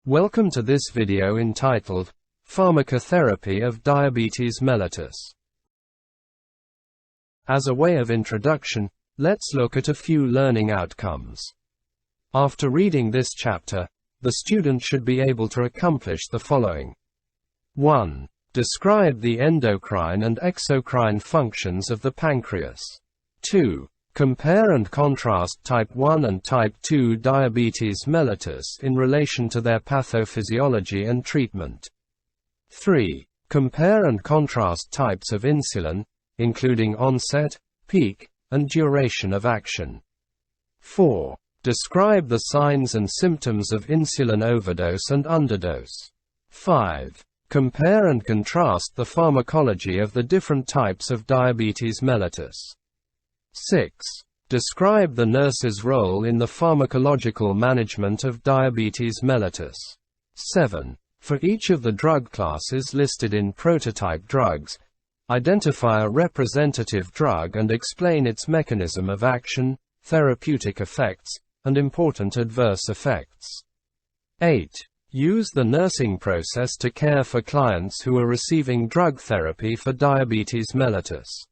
Welcome to this video entitled, Pharmacotherapy of Diabetes Mellitus. As a way of introduction, let's look at a few learning outcomes. After reading this chapter, the student should be able to accomplish the following. 1. Describe the endocrine and exocrine functions of the pancreas. 2. Compare and contrast type 1 and type 2 diabetes mellitus in relation to their pathophysiology and treatment. 3. Compare and contrast types of insulin, including onset, peak, and duration of action. 4. Describe the signs and symptoms of insulin overdose and underdose. 5. Compare and contrast the pharmacology of the different types of diabetes mellitus. 6. Describe the nurse's role in the pharmacological management of diabetes mellitus. 7. For each of the drug classes listed in prototype drugs, identify a representative drug and explain its mechanism of action, therapeutic effects, and important adverse effects. 8. Use the nursing process to care for clients who are receiving drug therapy for diabetes mellitus.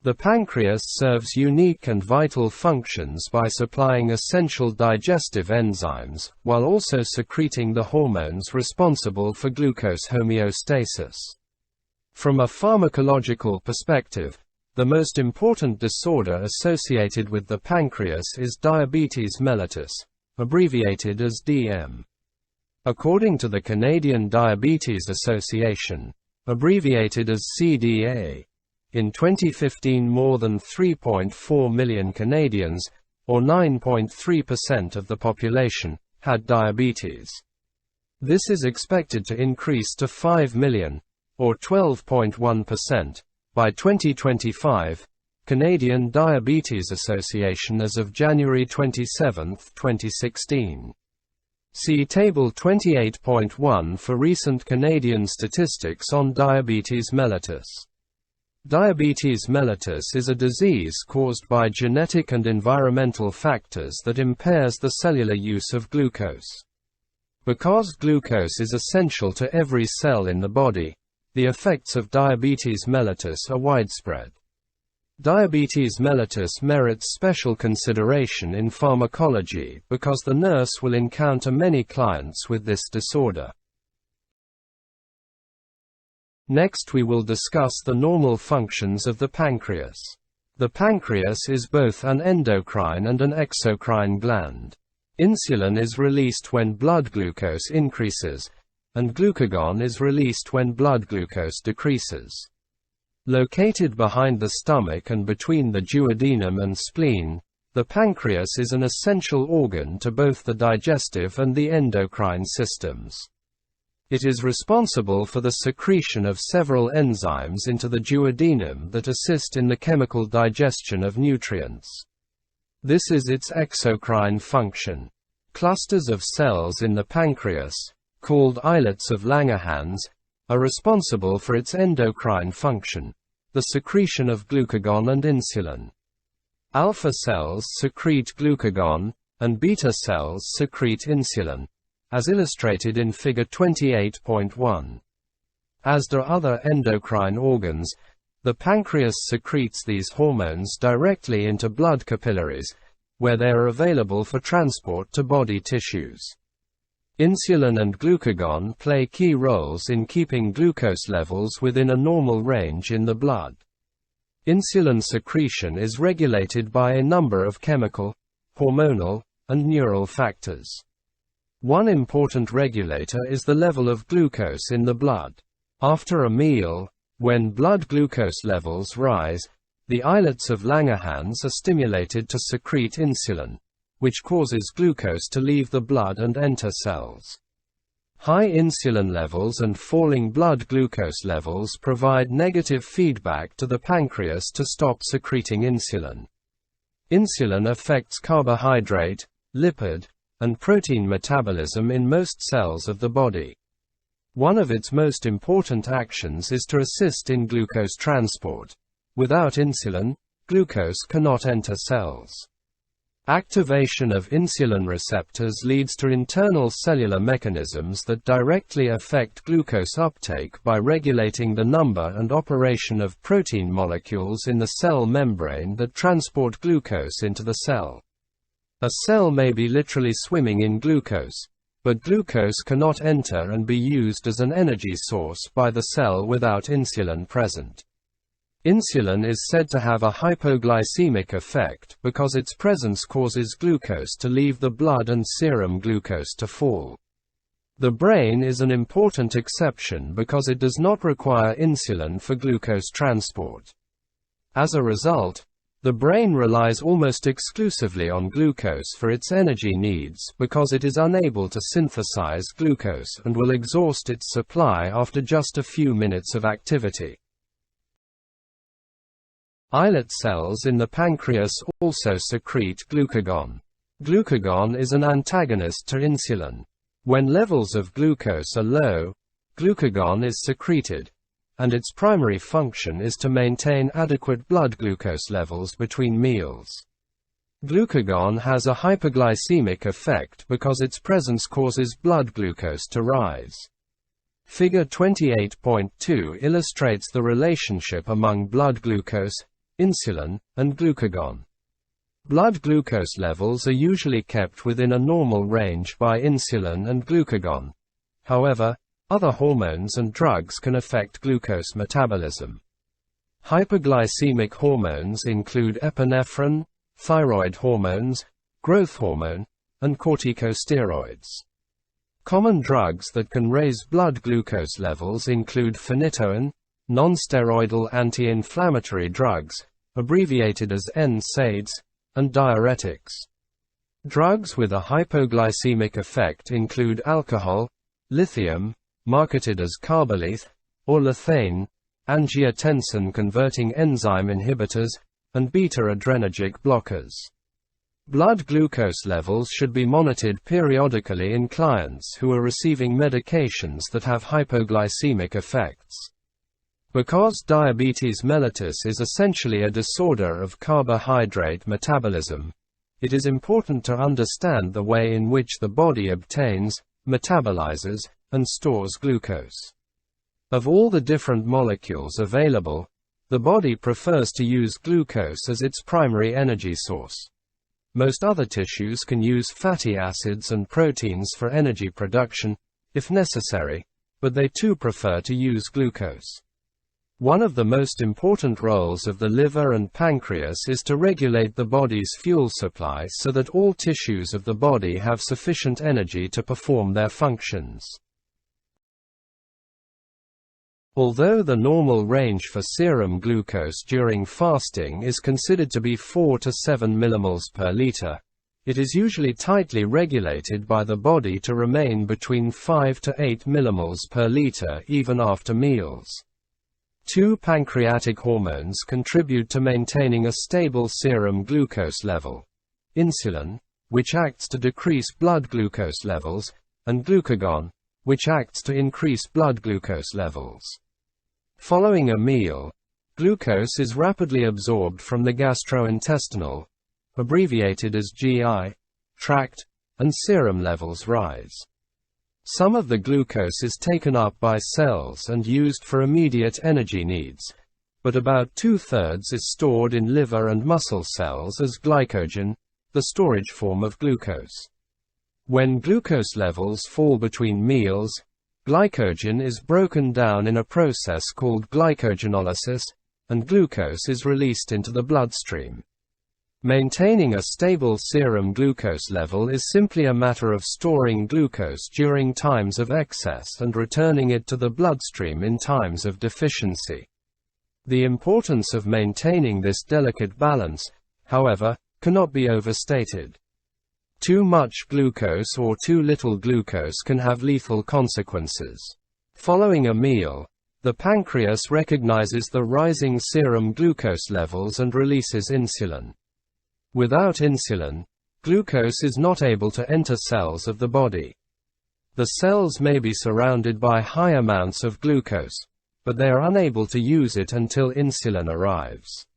The pancreas serves unique and vital functions by supplying essential digestive enzymes, while also secreting the hormones responsible for glucose homeostasis. From a pharmacological perspective, the most important disorder associated with the pancreas is diabetes mellitus, abbreviated as DM. According to the Canadian Diabetes Association, abbreviated as CDA, in 2015 more than 3.4 million Canadians, or 9.3% of the population, had diabetes. This is expected to increase to 5 million, or 12.1%, by 2025, Canadian Diabetes Association as of January 27, 2016. See Table 28.1 for recent Canadian statistics on diabetes mellitus. Diabetes mellitus is a disease caused by genetic and environmental factors that impairs the cellular use of glucose. Because glucose is essential to every cell in the body, the effects of diabetes mellitus are widespread. Diabetes mellitus merits special consideration in pharmacology because the nurse will encounter many clients with this disorder. Next we will discuss the normal functions of the pancreas. The pancreas is both an endocrine and an exocrine gland. Insulin is released when blood glucose increases, and glucagon is released when blood glucose decreases. Located behind the stomach and between the duodenum and spleen, the pancreas is an essential organ to both the digestive and the endocrine systems. It is responsible for the secretion of several enzymes into the duodenum that assist in the chemical digestion of nutrients. This is its exocrine function. Clusters of cells in the pancreas, called islets of Langerhans, are responsible for its endocrine function, the secretion of glucagon and insulin. Alpha cells secrete glucagon, and beta cells secrete insulin, as illustrated in Figure 28.1. As do other endocrine organs, the pancreas secretes these hormones directly into blood capillaries, where they are available for transport to body tissues. Insulin and glucagon play key roles in keeping glucose levels within a normal range in the blood. Insulin secretion is regulated by a number of chemical, hormonal, and neural factors. One important regulator is the level of glucose in the blood. After a meal, when blood glucose levels rise, the islets of Langerhans are stimulated to secrete insulin, which causes glucose to leave the blood and enter cells. High insulin levels and falling blood glucose levels provide negative feedback to the pancreas to stop secreting insulin. Insulin affects carbohydrate, lipid, and protein metabolism in most cells of the body. One of its most important actions is to assist in glucose transport. Without insulin, glucose cannot enter cells. Activation of insulin receptors leads to internal cellular mechanisms that directly affect glucose uptake by regulating the number and operation of protein molecules in the cell membrane that transport glucose into the cell. A cell may be literally swimming in glucose, but glucose cannot enter and be used as an energy source by the cell without insulin present. Insulin is said to have a hypoglycemic effect because its presence causes glucose to leave the blood and serum glucose to fall. The brain is an important exception because it does not require insulin for glucose transport. As a result, the brain relies almost exclusively on glucose for its energy needs because it is unable to synthesize glucose and will exhaust its supply after just a few minutes of activity. Islet cells in the pancreas also secrete glucagon. Glucagon is an antagonist to insulin. When levels of glucose are low, glucagon is secreted, and its primary function is to maintain adequate blood glucose levels between meals. Glucagon has a hypoglycemic effect because its presence causes blood glucose to rise. Figure 28.2 illustrates the relationship among blood glucose, insulin, and glucagon. Blood glucose levels are usually kept within a normal range by insulin and glucagon. However, other hormones and drugs can affect glucose metabolism. Hyperglycemic hormones include epinephrine, thyroid hormones, growth hormone, and corticosteroids. Common drugs that can raise blood glucose levels include phenytoin, non-steroidal anti-inflammatory drugs, abbreviated as NSAIDs, and diuretics. Drugs with a hypoglycemic effect include alcohol, lithium, marketed as carboleth, or lethane, angiotensin-converting enzyme inhibitors, and beta-adrenergic blockers. Blood glucose levels should be monitored periodically in clients who are receiving medications that have hypoglycemic effects. Because diabetes mellitus is essentially a disorder of carbohydrate metabolism, it is important to understand the way in which the body obtains, metabolizes, and stores glucose. Of all the different molecules available, the body prefers to use glucose as its primary energy source. Most other tissues can use fatty acids and proteins for energy production, if necessary, but they too prefer to use glucose. One of the most important roles of the liver and pancreas is to regulate the body's fuel supply so that all tissues of the body have sufficient energy to perform their functions. Although the normal range for serum glucose during fasting is considered to be 4 to 7 millimoles per liter, it is usually tightly regulated by the body to remain between 5 to 8 millimoles per liter even after meals. Two pancreatic hormones contribute to maintaining a stable serum glucose level: insulin, which acts to decrease blood glucose levels, and glucagon, which acts to increase blood glucose levels. Following a meal, glucose is rapidly absorbed from the gastrointestinal, abbreviated as GI, tract, and serum levels rise. Some of the glucose is taken up by cells and used for immediate energy needs, but about 2/3 is stored in liver and muscle cells as glycogen, the storage form of glucose. When glucose levels fall between meals, glycogen is broken down in a process called glycogenolysis, and glucose is released into the bloodstream. Maintaining a stable serum glucose level is simply a matter of storing glucose during times of excess and returning it to the bloodstream in times of deficiency. The importance of maintaining this delicate balance, however, cannot be overstated. Too much glucose or too little glucose can have lethal consequences. Following a meal, the pancreas recognizes the rising serum glucose levels and releases insulin. Without insulin, glucose is not able to enter cells of the body. The cells may be surrounded by high amounts of glucose, but they are unable to use it until insulin arrives.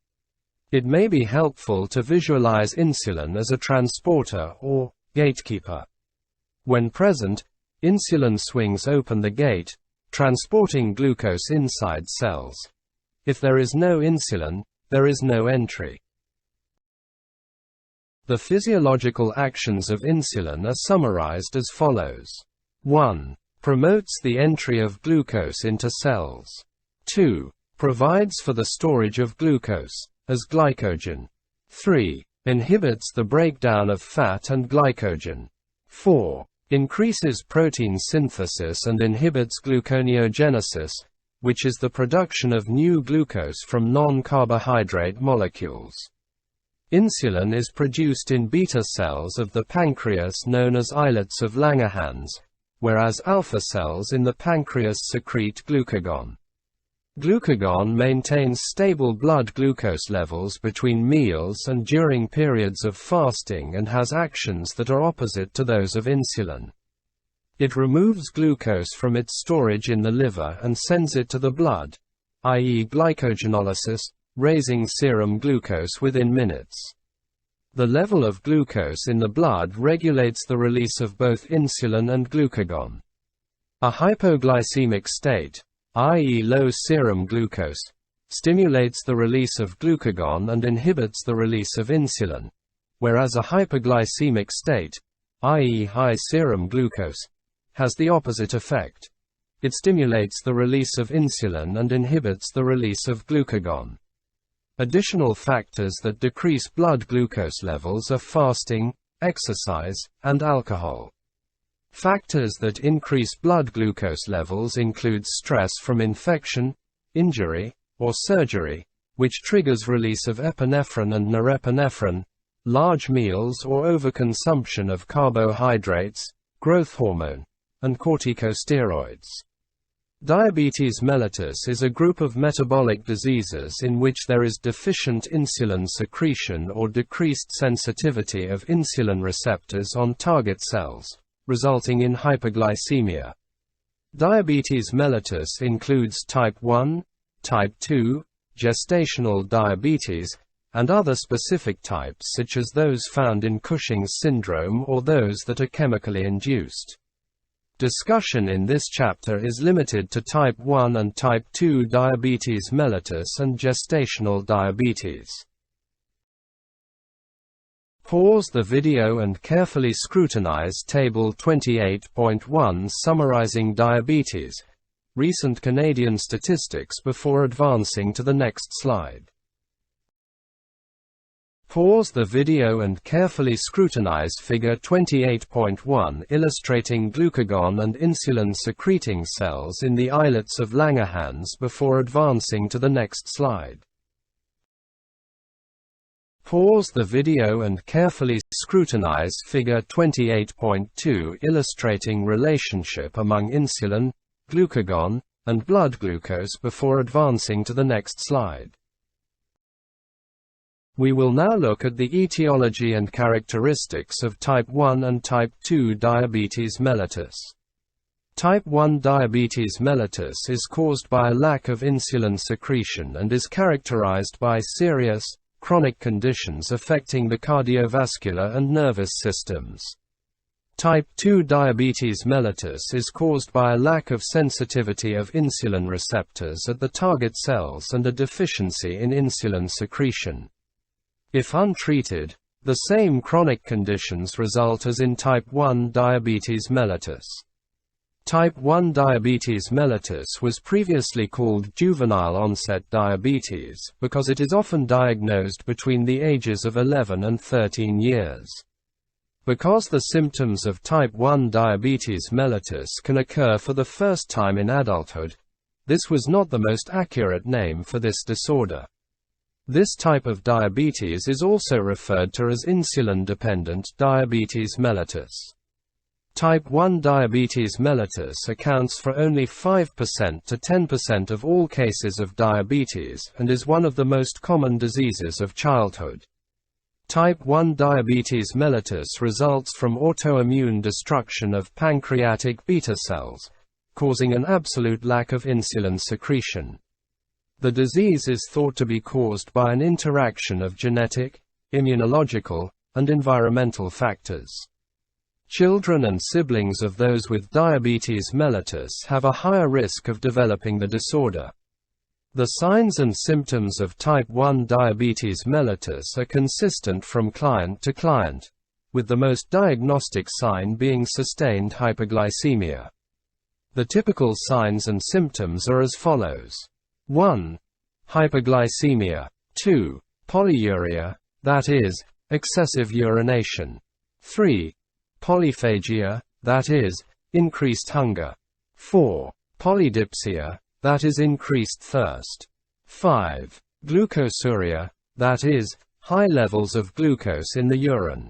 It may be helpful to visualize insulin as a transporter or gatekeeper. When present, insulin swings open the gate, transporting glucose inside cells. If there is no insulin, there is no entry. The physiological actions of insulin are summarized as follows. 1. Promotes the entry of glucose into cells. 2. Provides for the storage of glucose, as glycogen. 3. Inhibits the breakdown of fat and glycogen. 4. Increases protein synthesis and inhibits gluconeogenesis, which is the production of new glucose from non-carbohydrate molecules. Insulin is produced in beta cells of the pancreas known as islets of Langerhans, whereas alpha cells in the pancreas secrete glucagon. Glucagon maintains stable blood glucose levels between meals and during periods of fasting and has actions that are opposite to those of insulin. It removes glucose from its storage in the liver and sends it to the blood, i.e. glycogenolysis, raising serum glucose within minutes. The level of glucose in the blood regulates the release of both insulin and glucagon. A hypoglycemic state, i.e. low serum glucose, stimulates the release of glucagon and inhibits the release of insulin, whereas a hyperglycemic state, i.e. high serum glucose, has the opposite effect. It stimulates the release of insulin and inhibits the release of glucagon. Additional factors that decrease blood glucose levels are fasting, exercise, and alcohol. Factors that increase blood glucose levels include stress from infection, injury, or surgery, which triggers release of epinephrine and norepinephrine, large meals or overconsumption of carbohydrates, growth hormone, and corticosteroids. Diabetes mellitus is a group of metabolic diseases in which there is deficient insulin secretion or decreased sensitivity of insulin receptors on target cells, resulting in hypoglycemia. Diabetes mellitus includes type 1, type 2, gestational diabetes, and other specific types such as those found in Cushing's syndrome or those that are chemically induced. Discussion in this chapter is limited to type 1 and type 2 diabetes mellitus and gestational diabetes. Pause the video and carefully scrutinize Table 28.1 summarizing diabetes, recent Canadian statistics before advancing to the next slide. Pause the video and carefully scrutinize Figure 28.1 illustrating glucagon and insulin-secreting cells in the islets of Langerhans before advancing to the next slide. Pause the video and carefully scrutinize Figure 28.2 illustrating relationship among insulin, glucagon, and blood glucose before advancing to the next slide. We will now look at the etiology and characteristics of type 1 and type 2 diabetes mellitus. Type 1 diabetes mellitus is caused by a lack of insulin secretion and is characterized by serious, chronic conditions affecting the cardiovascular and nervous systems. Type 2 diabetes mellitus is caused by a lack of sensitivity of insulin receptors at the target cells and a deficiency in insulin secretion. If untreated, the same chronic conditions result as in type 1 diabetes mellitus. Type 1 diabetes mellitus was previously called juvenile-onset diabetes because it is often diagnosed between the ages of 11 and 13 years. Because the symptoms of type 1 diabetes mellitus can occur for the first time in adulthood, this was not the most accurate name for this disorder. This type of diabetes is also referred to as insulin-dependent diabetes mellitus. Type 1 diabetes mellitus accounts for only 5% to 10% of all cases of diabetes and is one of the most common diseases of childhood. Type 1 diabetes mellitus results from autoimmune destruction of pancreatic beta cells, causing an absolute lack of insulin secretion. The disease is thought to be caused by an interaction of genetic, immunological, and environmental factors. Children and siblings of those with diabetes mellitus have a higher risk of developing the disorder. The signs and symptoms of type 1 diabetes mellitus are consistent from client to client, with the most diagnostic sign being sustained hypoglycemia. The typical signs and symptoms are as follows. 1. Hypoglycemia. 2. Polyuria, that is, excessive urination. 3. Polyphagia, that is, increased hunger. 4. Polydipsia, that is increased thirst. 5. Glucosuria, that is, high levels of glucose in the urine.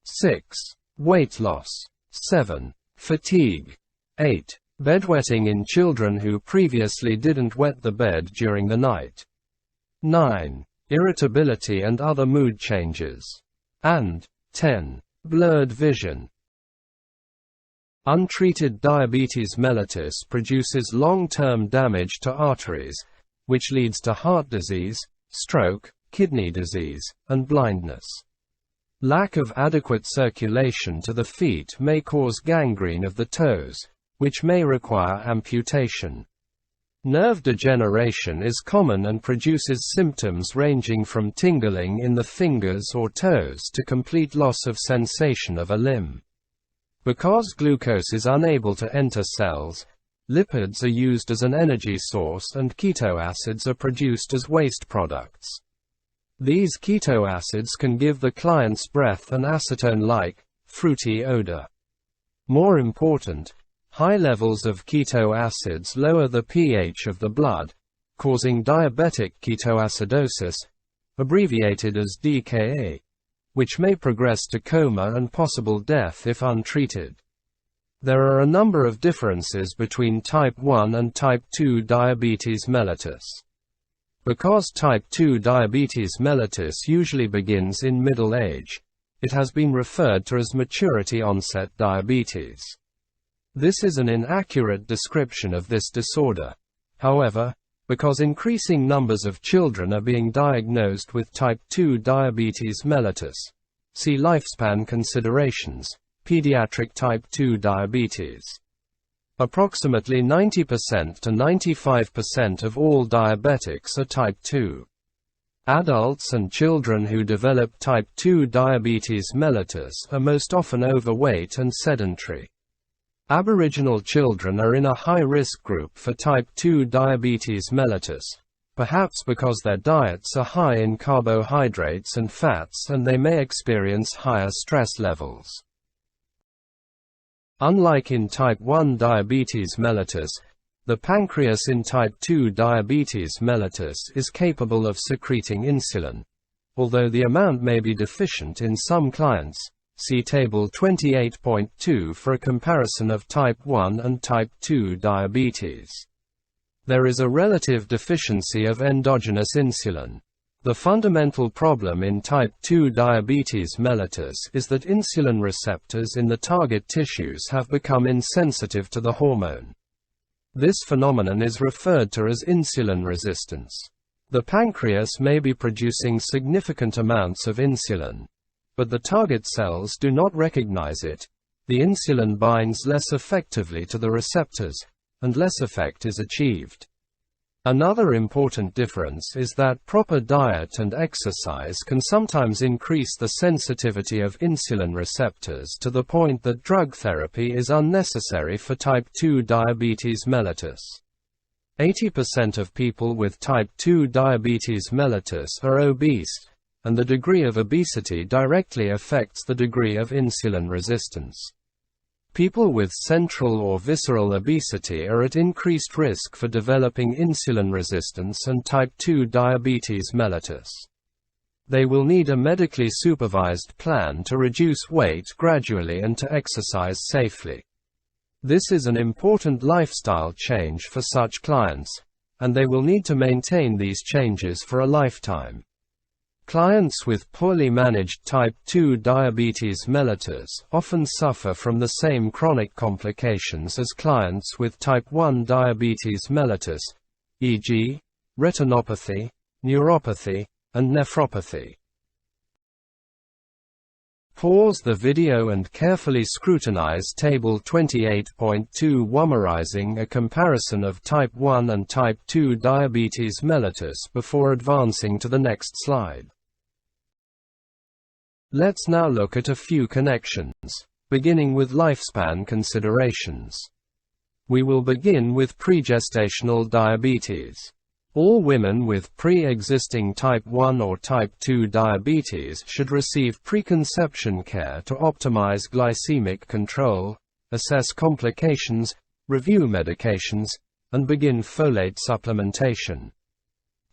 6. Weight loss. 7. Fatigue. 8. Bedwetting in children who previously didn't wet the bed during the night. 9. Irritability and other mood changes. And 10. Blurred vision. Untreated diabetes mellitus produces long-term damage to arteries, which leads to heart disease, stroke, kidney disease, and blindness. Lack of adequate circulation to the feet may cause gangrene of the toes, which may require amputation. Nerve degeneration is common and produces symptoms ranging from tingling in the fingers or toes to complete loss of sensation of a limb. Because glucose is unable to enter cells, lipids are used as an energy source and keto acids are produced as waste products. These keto acids can give the client's breath an acetone-like, fruity odor. More important, high levels of keto acids lower the pH of the blood, causing diabetic ketoacidosis, abbreviated as DKA, which may progress to coma and possible death if untreated. There are a number of differences between type 1 and type 2 diabetes mellitus. Because type 2 diabetes mellitus usually begins in middle age, it has been referred to as maturity-onset diabetes. This is an inaccurate description of this disorder. However, because increasing numbers of children are being diagnosed with type 2 diabetes mellitus, see lifespan considerations, pediatric type 2 diabetes. Approximately 90% to 95% of all diabetics are type 2. Adults and children who develop type 2 diabetes mellitus are most often overweight and sedentary. Aboriginal children are in a high-risk group for type 2 diabetes mellitus, perhaps because their diets are high in carbohydrates and fats and they may experience higher stress levels. Unlike in type 1 diabetes mellitus, the pancreas in type 2 diabetes mellitus is capable of secreting insulin, although the amount may be deficient in some clients. See Table 28.2 for a comparison of type 1 and type 2 diabetes. There is a relative deficiency of endogenous insulin. The fundamental problem in type 2 diabetes mellitus is that insulin receptors in the target tissues have become insensitive to the hormone. This phenomenon is referred to as insulin resistance. The pancreas may be producing significant amounts of insulin, but the target cells do not recognize it. The insulin binds less effectively to the receptors, and less effect is achieved. Another important difference is that proper diet and exercise can sometimes increase the sensitivity of insulin receptors to the point that drug therapy is unnecessary for type 2 diabetes mellitus. 80% of people with type 2 diabetes mellitus are obese, and the degree of obesity directly affects the degree of insulin resistance. People with central or visceral obesity are at increased risk for developing insulin resistance and type 2 diabetes mellitus. They will need a medically supervised plan to reduce weight gradually and to exercise safely. This is an important lifestyle change for such clients, and they will need to maintain these changes for a lifetime. Clients with poorly managed type 2 diabetes mellitus often suffer from the same chronic complications as clients with type 1 diabetes mellitus, e.g., retinopathy, neuropathy, and nephropathy. Pause the video and carefully scrutinize Table 28.2 summarizing a comparison of Type 1 and Type 2 diabetes mellitus before advancing to the next slide. Let's now look at a few connections, beginning with lifespan considerations. We will begin with pregestational diabetes. All women with pre-existing Type 1 or Type 2 diabetes should receive preconception care to optimize glycemic control, assess complications, review medications, and begin folate supplementation.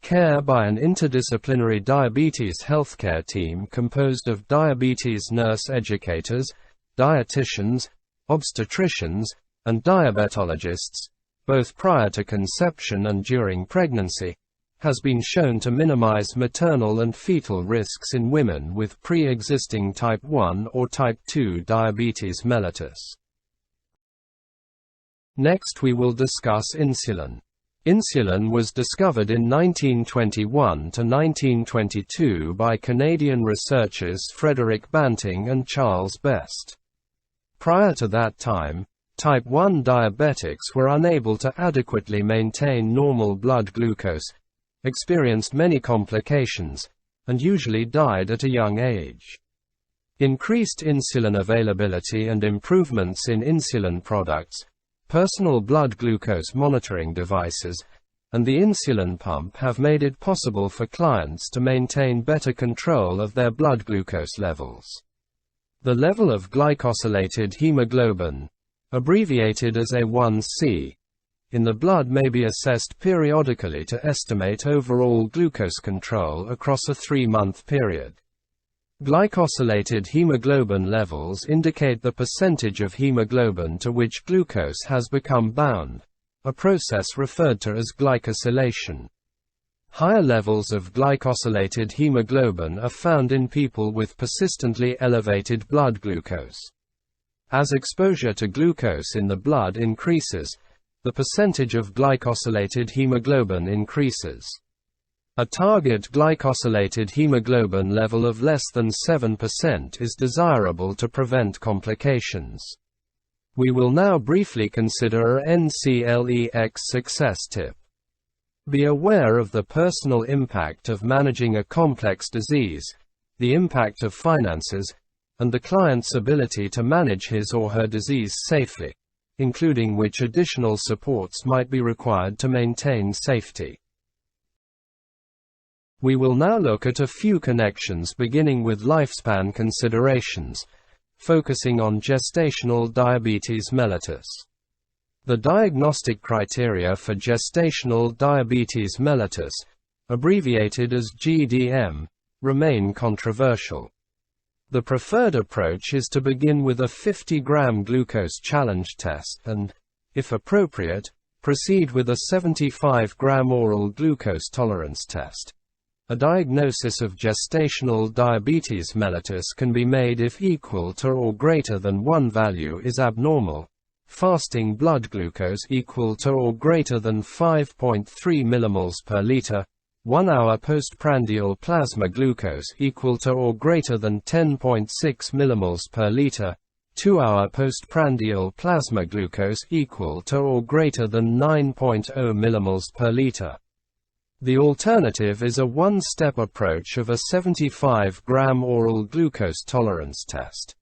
Care by an interdisciplinary diabetes healthcare team composed of diabetes nurse educators, dietitians, obstetricians, and diabetologists, both prior to conception and during pregnancy, has been shown to minimize maternal and fetal risks in women with pre-existing Type 1 or Type 2 diabetes mellitus. Next we will discuss insulin. Insulin was discovered in 1921 to 1922 by Canadian researchers Frederick Banting and Charles Best. Prior to that time, Type 1 diabetics were unable to adequately maintain normal blood glucose, experienced many complications, and usually died at a young age. Increased insulin availability and improvements in insulin products, personal blood glucose monitoring devices, and the insulin pump have made it possible for clients to maintain better control of their blood glucose levels. The level of glycosylated hemoglobin, abbreviated as A1C, in the blood may be assessed periodically to estimate overall glucose control across a 3-month period. Glycosylated hemoglobin levels indicate the percentage of hemoglobin to which glucose has become bound, a process referred to as glycosylation. Higher levels of glycosylated hemoglobin are found in people with persistently elevated blood glucose. As exposure to glucose in the blood increases, the percentage of glycosylated hemoglobin increases. A target glycosylated hemoglobin level of less than 7% is desirable to prevent complications. We will now briefly consider a NCLEX success tip. Be aware of the personal impact of managing a complex disease, the impact of finances, and the client's ability to manage his or her disease safely, including which additional supports might be required to maintain safety. We will now look at a few connections beginning with lifespan considerations, focusing on gestational diabetes mellitus. The diagnostic criteria for gestational diabetes mellitus, abbreviated as GDM, remain controversial. The preferred approach is to begin with a 50-gram glucose challenge test and, if appropriate, proceed with a 75-gram oral glucose tolerance test. A diagnosis of gestational diabetes mellitus can be made if equal to or greater than 1 value is abnormal, fasting blood glucose equal to or greater than 5.3 millimoles per liter, 1 hour postprandial plasma glucose equal to or greater than 10.6 millimoles per liter, 2-hour postprandial plasma glucose equal to or greater than 9.0 millimoles per liter. The alternative is a one-step approach of a 75-gram oral glucose tolerance test.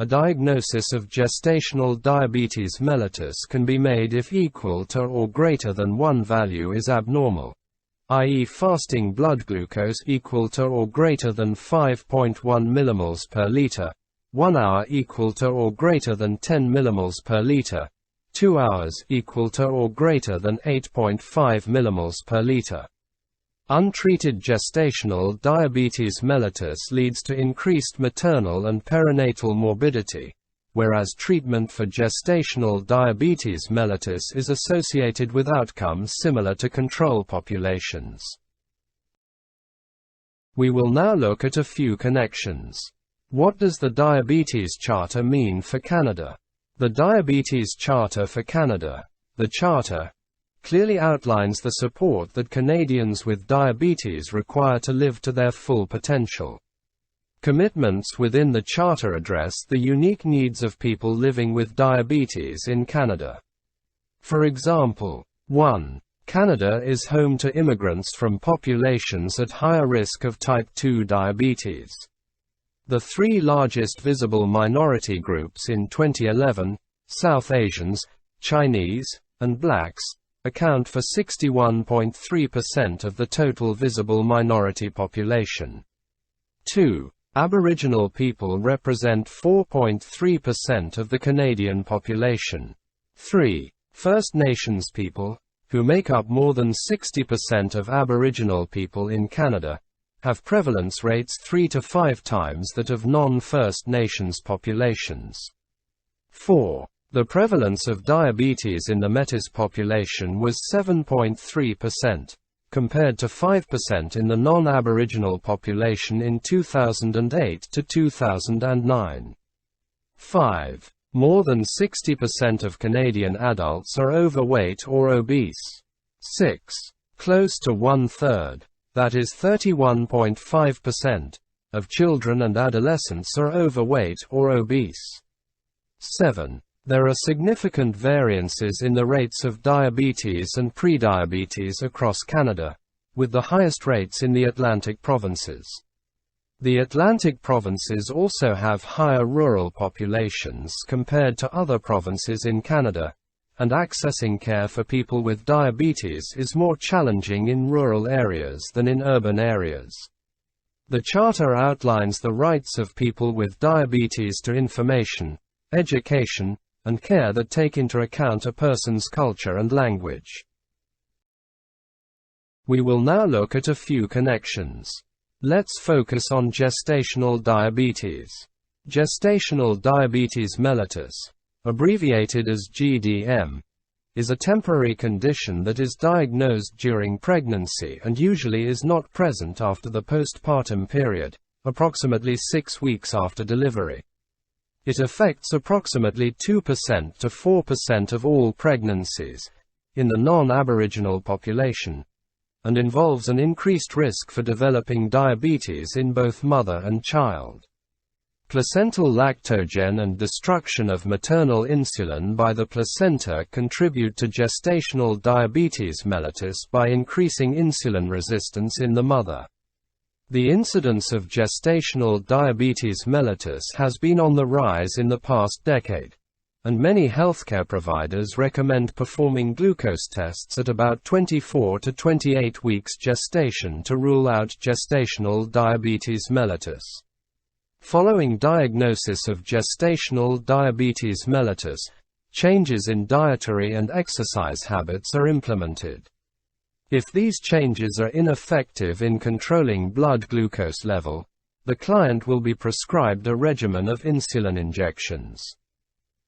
A diagnosis of gestational diabetes mellitus can be made if equal to or greater than 1 value is abnormal, i.e. fasting blood glucose equal to or greater than 5.1 millimoles per liter, 1 hour equal to or greater than 10 millimoles per liter, 2 hours equal to or greater than 8.5 millimoles per liter. Untreated gestational diabetes mellitus leads to increased maternal and perinatal morbidity, whereas treatment for gestational diabetes mellitus is associated with outcomes similar to control populations. We will now look at a few connections. What does the Diabetes Charter mean for Canada? The Diabetes Charter for Canada, the Charter, clearly outlines the support that Canadians with diabetes require to live to their full potential. Commitments within the Charter address the unique needs of people living with diabetes in Canada. For example, 1. Canada is home to immigrants from populations at higher risk of type 2 diabetes. The three largest visible minority groups in 2011, South Asians, Chinese, and Blacks, account for 61.3% of the total visible minority population. 2. Aboriginal people represent 4.3% of the Canadian population. 3. First Nations people, who make up more than 60% of Aboriginal people in Canada, have prevalence rates 3 to 5 times that of non-First Nations populations. 4. The prevalence of diabetes in the Métis population was 7.3%, compared to 5% in the non-Aboriginal population in 2008 to 2009. 5. More than 60% of Canadian adults are overweight or obese. 6. Close to one-third, that is 31.5%, of children and adolescents are overweight or obese. 7. There are significant variances in the rates of diabetes and prediabetes across Canada, with the highest rates in the Atlantic provinces. The Atlantic provinces also have higher rural populations compared to other provinces in Canada, and accessing care for people with diabetes is more challenging in rural areas than in urban areas. The Charter outlines the rights of people with diabetes to information, education, and care that take into account a person's culture and language. We will now look at a few connections. Let's focus on gestational diabetes. Gestational diabetes mellitus, abbreviated as GDM, is a temporary condition that is diagnosed during pregnancy and usually is not present after the postpartum period, approximately 6 weeks after delivery. It affects approximately 2% to 4% of all pregnancies in the non-Aboriginal population, and involves an increased risk for developing diabetes in both mother and child. Placental lactogen and destruction of maternal insulin by the placenta contribute to gestational diabetes mellitus by increasing insulin resistance in the mother. The incidence of gestational diabetes mellitus has been on the rise in the past decade, and many healthcare providers recommend performing glucose tests at about 24 to 28 weeks gestation to rule out gestational diabetes mellitus. Following diagnosis of gestational diabetes mellitus, changes in dietary and exercise habits are implemented. If these changes are ineffective in controlling blood glucose level, the client will be prescribed a regimen of insulin injections.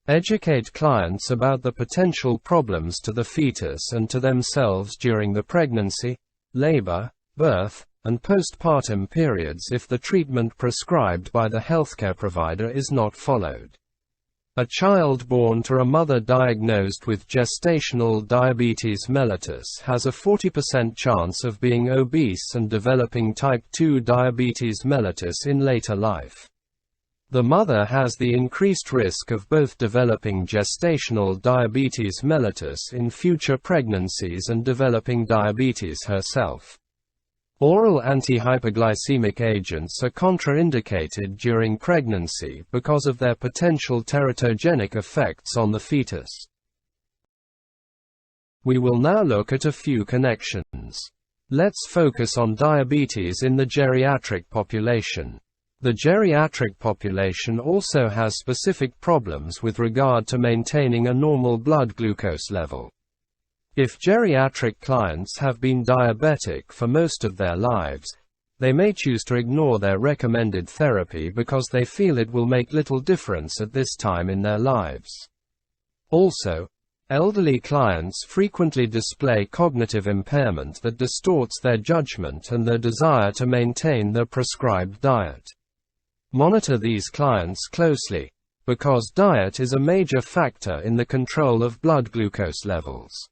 Educate clients about the potential problems to the fetus and to themselves during the pregnancy, labor, birth, and postpartum periods if the treatment prescribed by the healthcare provider is not followed. A child born to a mother diagnosed with gestational diabetes mellitus has a 40% chance of being obese and developing type 2 diabetes mellitus in later life. The mother has the increased risk of both developing gestational diabetes mellitus in future pregnancies and developing diabetes herself. Oral anti-hypoglycemic agents are contraindicated during pregnancy because of their potential teratogenic effects on the fetus. We will now look at a few connections. Let's focus on diabetes in the geriatric population. The geriatric population also has specific problems with regard to maintaining a normal blood glucose level. If geriatric clients have been diabetic for most of their lives, they may choose to ignore their recommended therapy because they feel it will make little difference at this time in their lives. Also, elderly clients frequently display cognitive impairment that distorts their judgment and their desire to maintain their prescribed diet. Monitor these clients closely, because diet is a major factor in the control of blood glucose levels.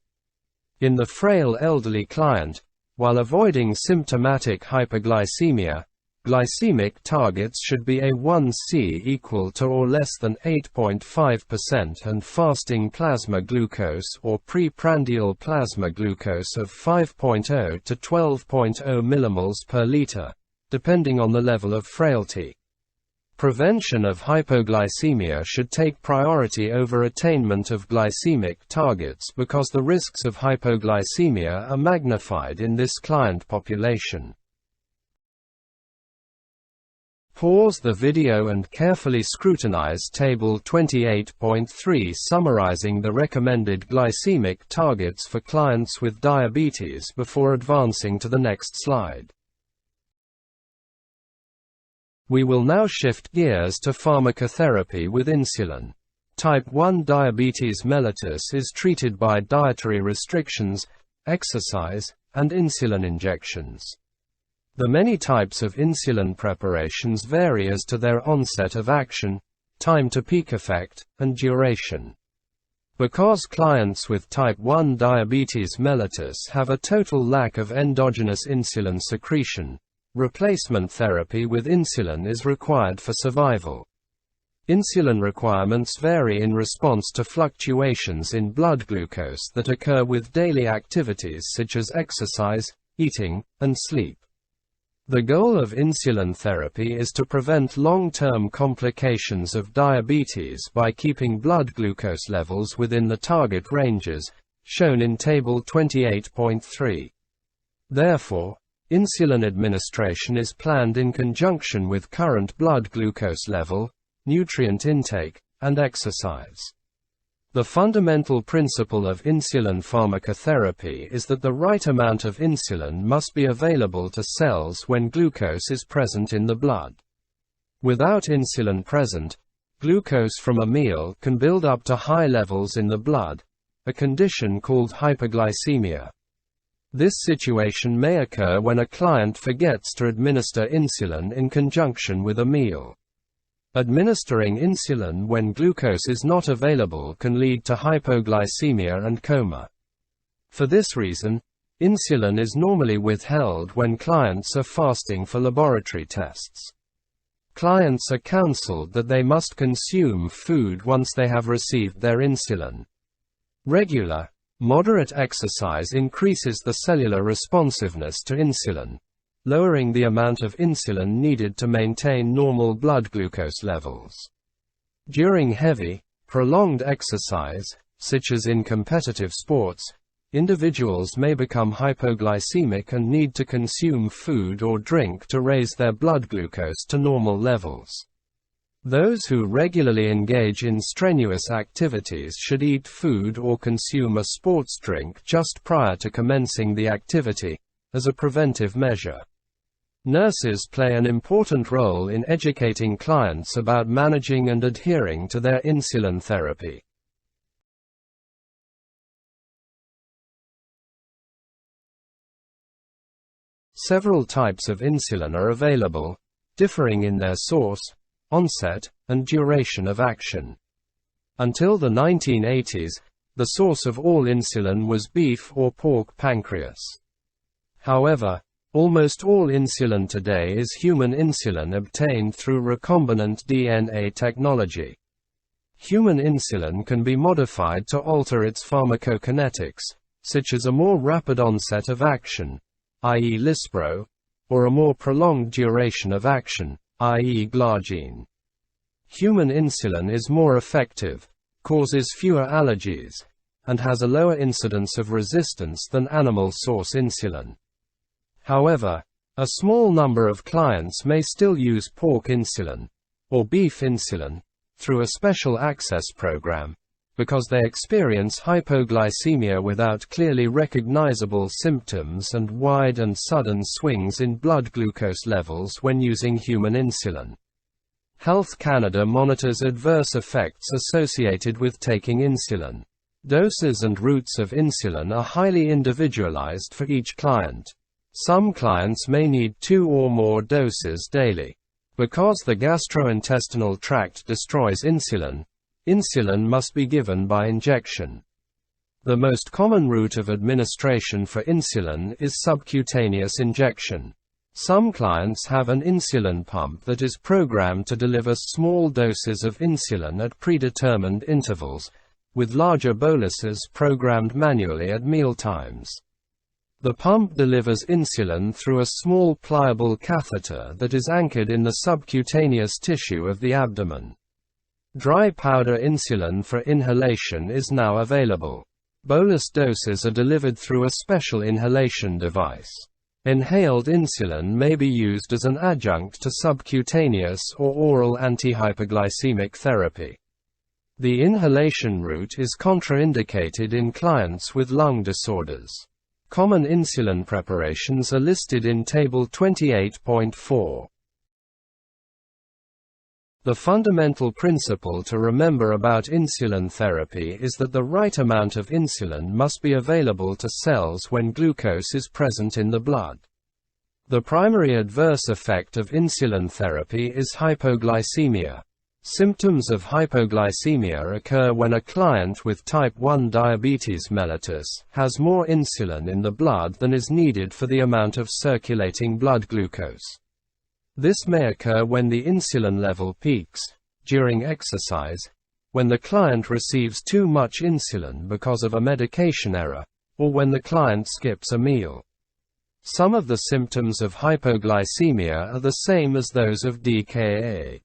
In the frail elderly client, while avoiding symptomatic hypoglycemia, glycemic targets should be A1C equal to or less than 8.5% and fasting plasma glucose or preprandial plasma glucose of 5.0 to 12.0 millimoles per liter, depending on the level of frailty. Prevention of hypoglycemia should take priority over attainment of glycemic targets because the risks of hypoglycemia are magnified in this client population. Pause the video and carefully scrutinize Table 28.3 summarizing the recommended glycemic targets for clients with diabetes before advancing to the next slide. We will now shift gears to pharmacotherapy with insulin. Type 1 diabetes mellitus is treated by dietary restrictions, exercise, and insulin injections. The many types of insulin preparations vary as to their onset of action, time to peak effect, and duration. Because clients with type 1 diabetes mellitus have a total lack of endogenous insulin secretion, replacement therapy with insulin is required for survival. Insulin requirements vary in response to fluctuations in blood glucose that occur with daily activities such as exercise, eating, and sleep. The goal of insulin therapy is to prevent long-term complications of diabetes by keeping blood glucose levels within the target ranges, shown in Table 28.3. Therefore, insulin administration is planned in conjunction with current blood glucose level, nutrient intake, and exercise. The fundamental principle of insulin pharmacotherapy is that the right amount of insulin must be available to cells when glucose is present in the blood. Without insulin present, glucose from a meal can build up to high levels in the blood, a condition called hypoglycemia. This situation may occur when a client forgets to administer insulin in conjunction with a meal. Administering insulin when glucose is not available can lead to hypoglycemia and coma. For this reason, insulin is normally withheld when clients are fasting for laboratory tests. Clients are counseled that they must consume food once they have received their insulin. Regular, moderate exercise increases the cellular responsiveness to insulin, lowering the amount of insulin needed to maintain normal blood glucose levels. During heavy, prolonged exercise, such as in competitive sports, individuals may become hypoglycemic and need to consume food or drink to raise their blood glucose to normal levels. Those who regularly engage in strenuous activities should eat food or consume a sports drink just prior to commencing the activity, as a preventive measure. Nurses play an important role in educating clients about managing and adhering to their insulin therapy. Several types of insulin are available, differing in their source, onset, and duration of action. Until the 1980s, the source of all insulin was beef or pork pancreas. However, almost all insulin today is human insulin obtained through recombinant DNA technology. Human insulin can be modified to alter its pharmacokinetics, such as a more rapid onset of action, i.e. lispro, or a more prolonged duration of action, i.e. glargine. Human insulin is more effective, causes fewer allergies, and has a lower incidence of resistance than animal source insulin. However, a small number of clients may still use pork insulin, or beef insulin, through a special access program, because they experience hypoglycemia without clearly recognizable symptoms and wide and sudden swings in blood glucose levels when using human insulin. Health Canada monitors adverse effects associated with taking insulin. Doses and routes of insulin are highly individualized for each client. Some clients may need 2 or more doses daily. Because the gastrointestinal tract destroys insulin, insulin must be given by injection. The most common route of administration for insulin is subcutaneous injection. Some clients have an insulin pump that is programmed to deliver small doses of insulin at predetermined intervals, with larger boluses programmed manually at mealtimes. The pump delivers insulin through a small pliable catheter that is anchored in the subcutaneous tissue of the abdomen. Dry powder insulin for inhalation is now available. Bolus doses are delivered through a special inhalation device. Inhaled insulin may be used as an adjunct to subcutaneous or oral antihypoglycemic therapy. The inhalation route is contraindicated in clients with lung disorders. Common insulin preparations are listed in Table 28.4. The fundamental principle to remember about insulin therapy is that the right amount of insulin must be available to cells when glucose is present in the blood. The primary adverse effect of insulin therapy is hypoglycemia. Symptoms of hypoglycemia occur when a client with type 1 diabetes mellitus has more insulin in the blood than is needed for the amount of circulating blood glucose. This may occur when the insulin level peaks, during exercise, when the client receives too much insulin because of a medication error, or when the client skips a meal. Some of the symptoms of hypoglycemia are the same as those of DKA.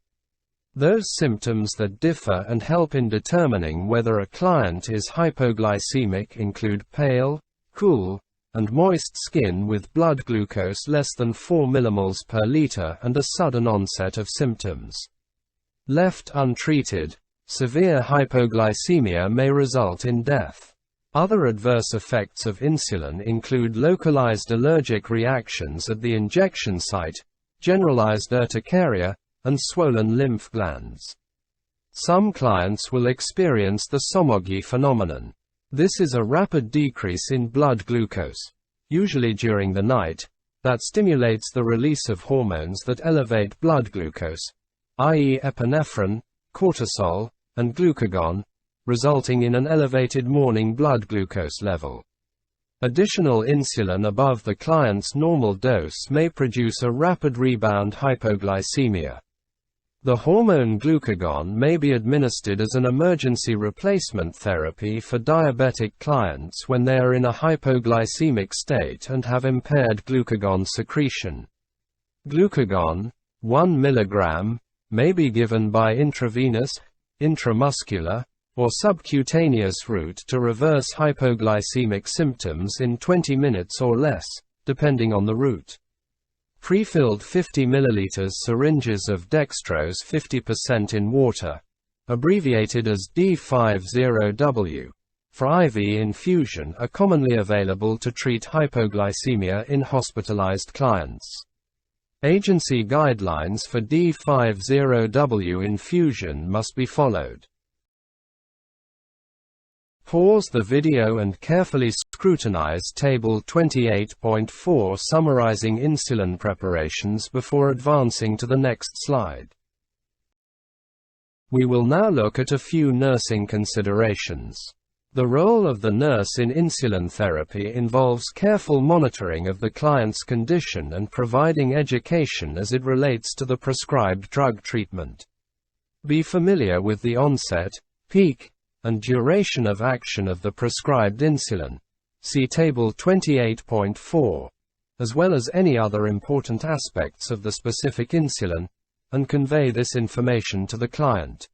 Those symptoms that differ and help in determining whether a client is hypoglycemic include pale, cool, and moist skin with blood glucose less than 4 millimoles per liter and a sudden onset of symptoms. Left untreated, severe hypoglycemia may result in death. Other adverse effects of insulin include localized allergic reactions at the injection site, generalized urticaria, and swollen lymph glands. Some clients will experience the somogyi phenomenon. This is a rapid decrease in blood glucose, usually during the night, that stimulates the release of hormones that elevate blood glucose, i.e. epinephrine, cortisol, and glucagon, resulting in an elevated morning blood glucose level. Additional insulin above the client's normal dose may produce a rapid rebound hypoglycemia. The hormone glucagon may be administered as an emergency replacement therapy for diabetic clients when they are in a hypoglycemic state and have impaired glucagon secretion. Glucagon, 1 mg, may be given by intravenous, intramuscular, or subcutaneous route to reverse hypoglycemic symptoms in 20 minutes or less, depending on the route. Pre-filled 50 ml syringes of dextrose 50% in water, abbreviated as D50W, for IV infusion are commonly available to treat hypoglycemia in hospitalized clients. Agency guidelines for D50W infusion must be followed. Pause the video and carefully scrutinize Table 28.4 summarizing insulin preparations before advancing to the next slide. We will now look at a few nursing considerations. The role of the nurse in insulin therapy involves careful monitoring of the client's condition and providing education as it relates to the prescribed drug treatment. Be familiar with the onset, peak, and duration of action of the prescribed insulin, see Table 28.4, as well as any other important aspects of the specific insulin, and convey this information to the client.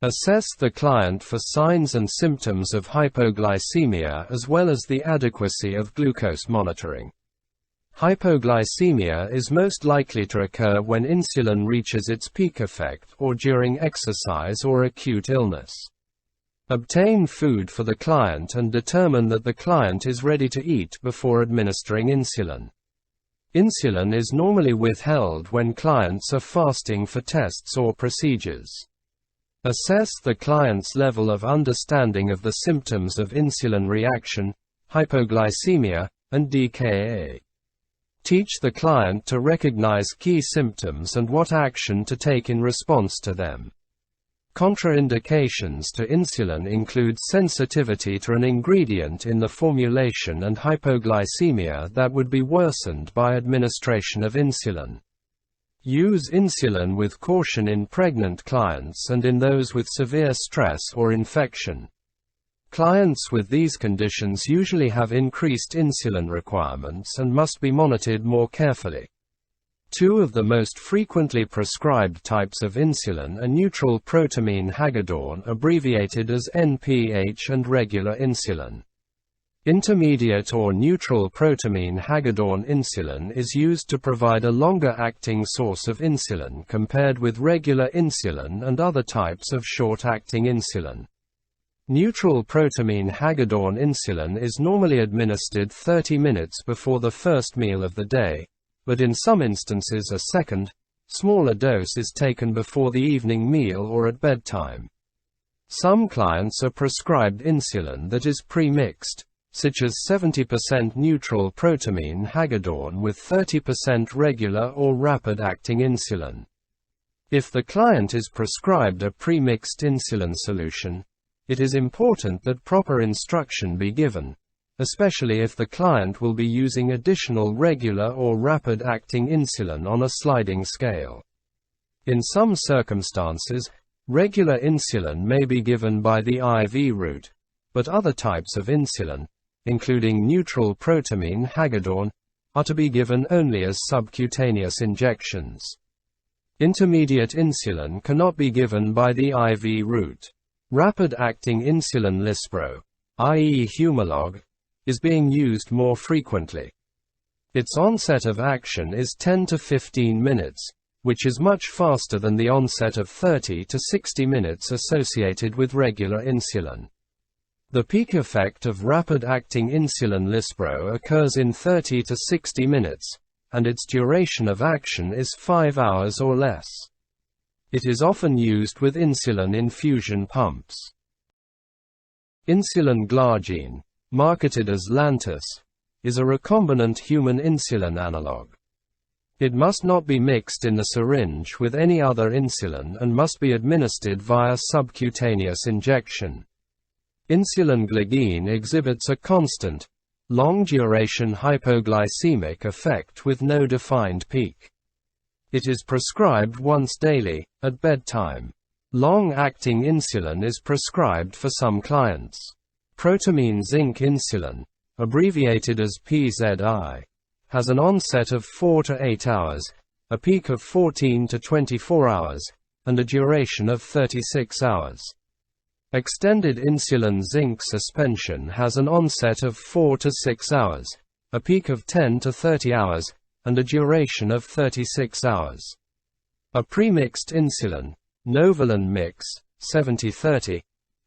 Assess the client for signs and symptoms of hypoglycemia as well as the adequacy of glucose monitoring. Hypoglycemia is most likely to occur when insulin reaches its peak effect or during exercise or acute illness. Obtain food for the client and determine that the client is ready to eat before administering insulin. Insulin is normally withheld when clients are fasting for tests or procedures. Assess the client's level of understanding of the symptoms of insulin reaction, hypoglycemia, and DKA. Teach the client to recognize key symptoms and what action to take in response to them. Contraindications to insulin include sensitivity to an ingredient in the formulation and hypoglycemia that would be worsened by administration of insulin. Use insulin with caution in pregnant clients and in those with severe stress or infection. Clients with these conditions usually have increased insulin requirements and must be monitored more carefully. Two of the most frequently prescribed types of insulin are neutral protamine hagedorn, abbreviated as NPH, and regular insulin. Intermediate or neutral protamine hagedorn insulin is used to provide a longer-acting source of insulin compared with regular insulin and other types of short-acting insulin. Neutral protamine hagedorn insulin is normally administered 30 minutes before the first meal of the day, but in some instances a second, smaller dose is taken before the evening meal or at bedtime. Some clients are prescribed insulin that is pre-mixed, such as 70% neutral protamine hagedorn with 30% regular or rapid-acting insulin. If the client is prescribed a pre-mixed insulin solution, it is important that proper instruction be given, especially if the client will be using additional regular or rapid-acting insulin on a sliding scale. In some circumstances, regular insulin may be given by the IV route, but other types of insulin, including neutral protamine hagedorn, are to be given only as subcutaneous injections. Intermediate insulin cannot be given by the IV route. Rapid-acting insulin Lispro, i.e. Humalog, is being used more frequently. Its onset of action is 10 to 15 minutes, which is much faster than the onset of 30 to 60 minutes associated with regular insulin. The peak effect of rapid-acting insulin Lispro occurs in 30 to 60 minutes, and its duration of action is 5 hours or less. It is often used with insulin infusion pumps. Insulin glargine, marketed as Lantus, is a recombinant human insulin analog. It must not be mixed in the syringe with any other insulin and must be administered via subcutaneous injection. Insulin glargine exhibits a constant, long-duration hypoglycemic effect with no defined peak. It is prescribed once daily, at bedtime. Long-acting insulin is prescribed for some clients. Protamine zinc insulin, abbreviated as PZI, has an onset of 4 to 8 hours, a peak of 14 to 24 hours, and a duration of 36 hours. Extended insulin zinc suspension has an onset of 4 to 6 hours, a peak of 10 to 30 hours, and a duration of 36 hours. A premixed insulin, Novolin Mix, 70/30,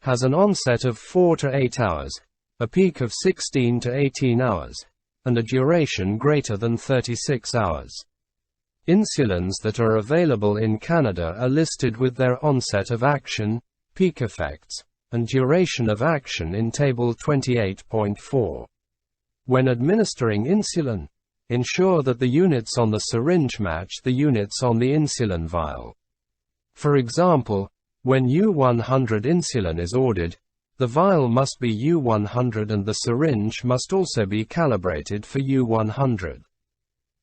has an onset of 4 to 8 hours, a peak of 16 to 18 hours, and a duration greater than 36 hours. Insulins that are available in Canada are listed with their onset of action, peak effects, and duration of action in Table 28.4. When administering insulin, ensure that the units on the syringe match the units on the insulin vial. For example, when U100 insulin is ordered, the vial must be U100 and the syringe must also be calibrated for U100.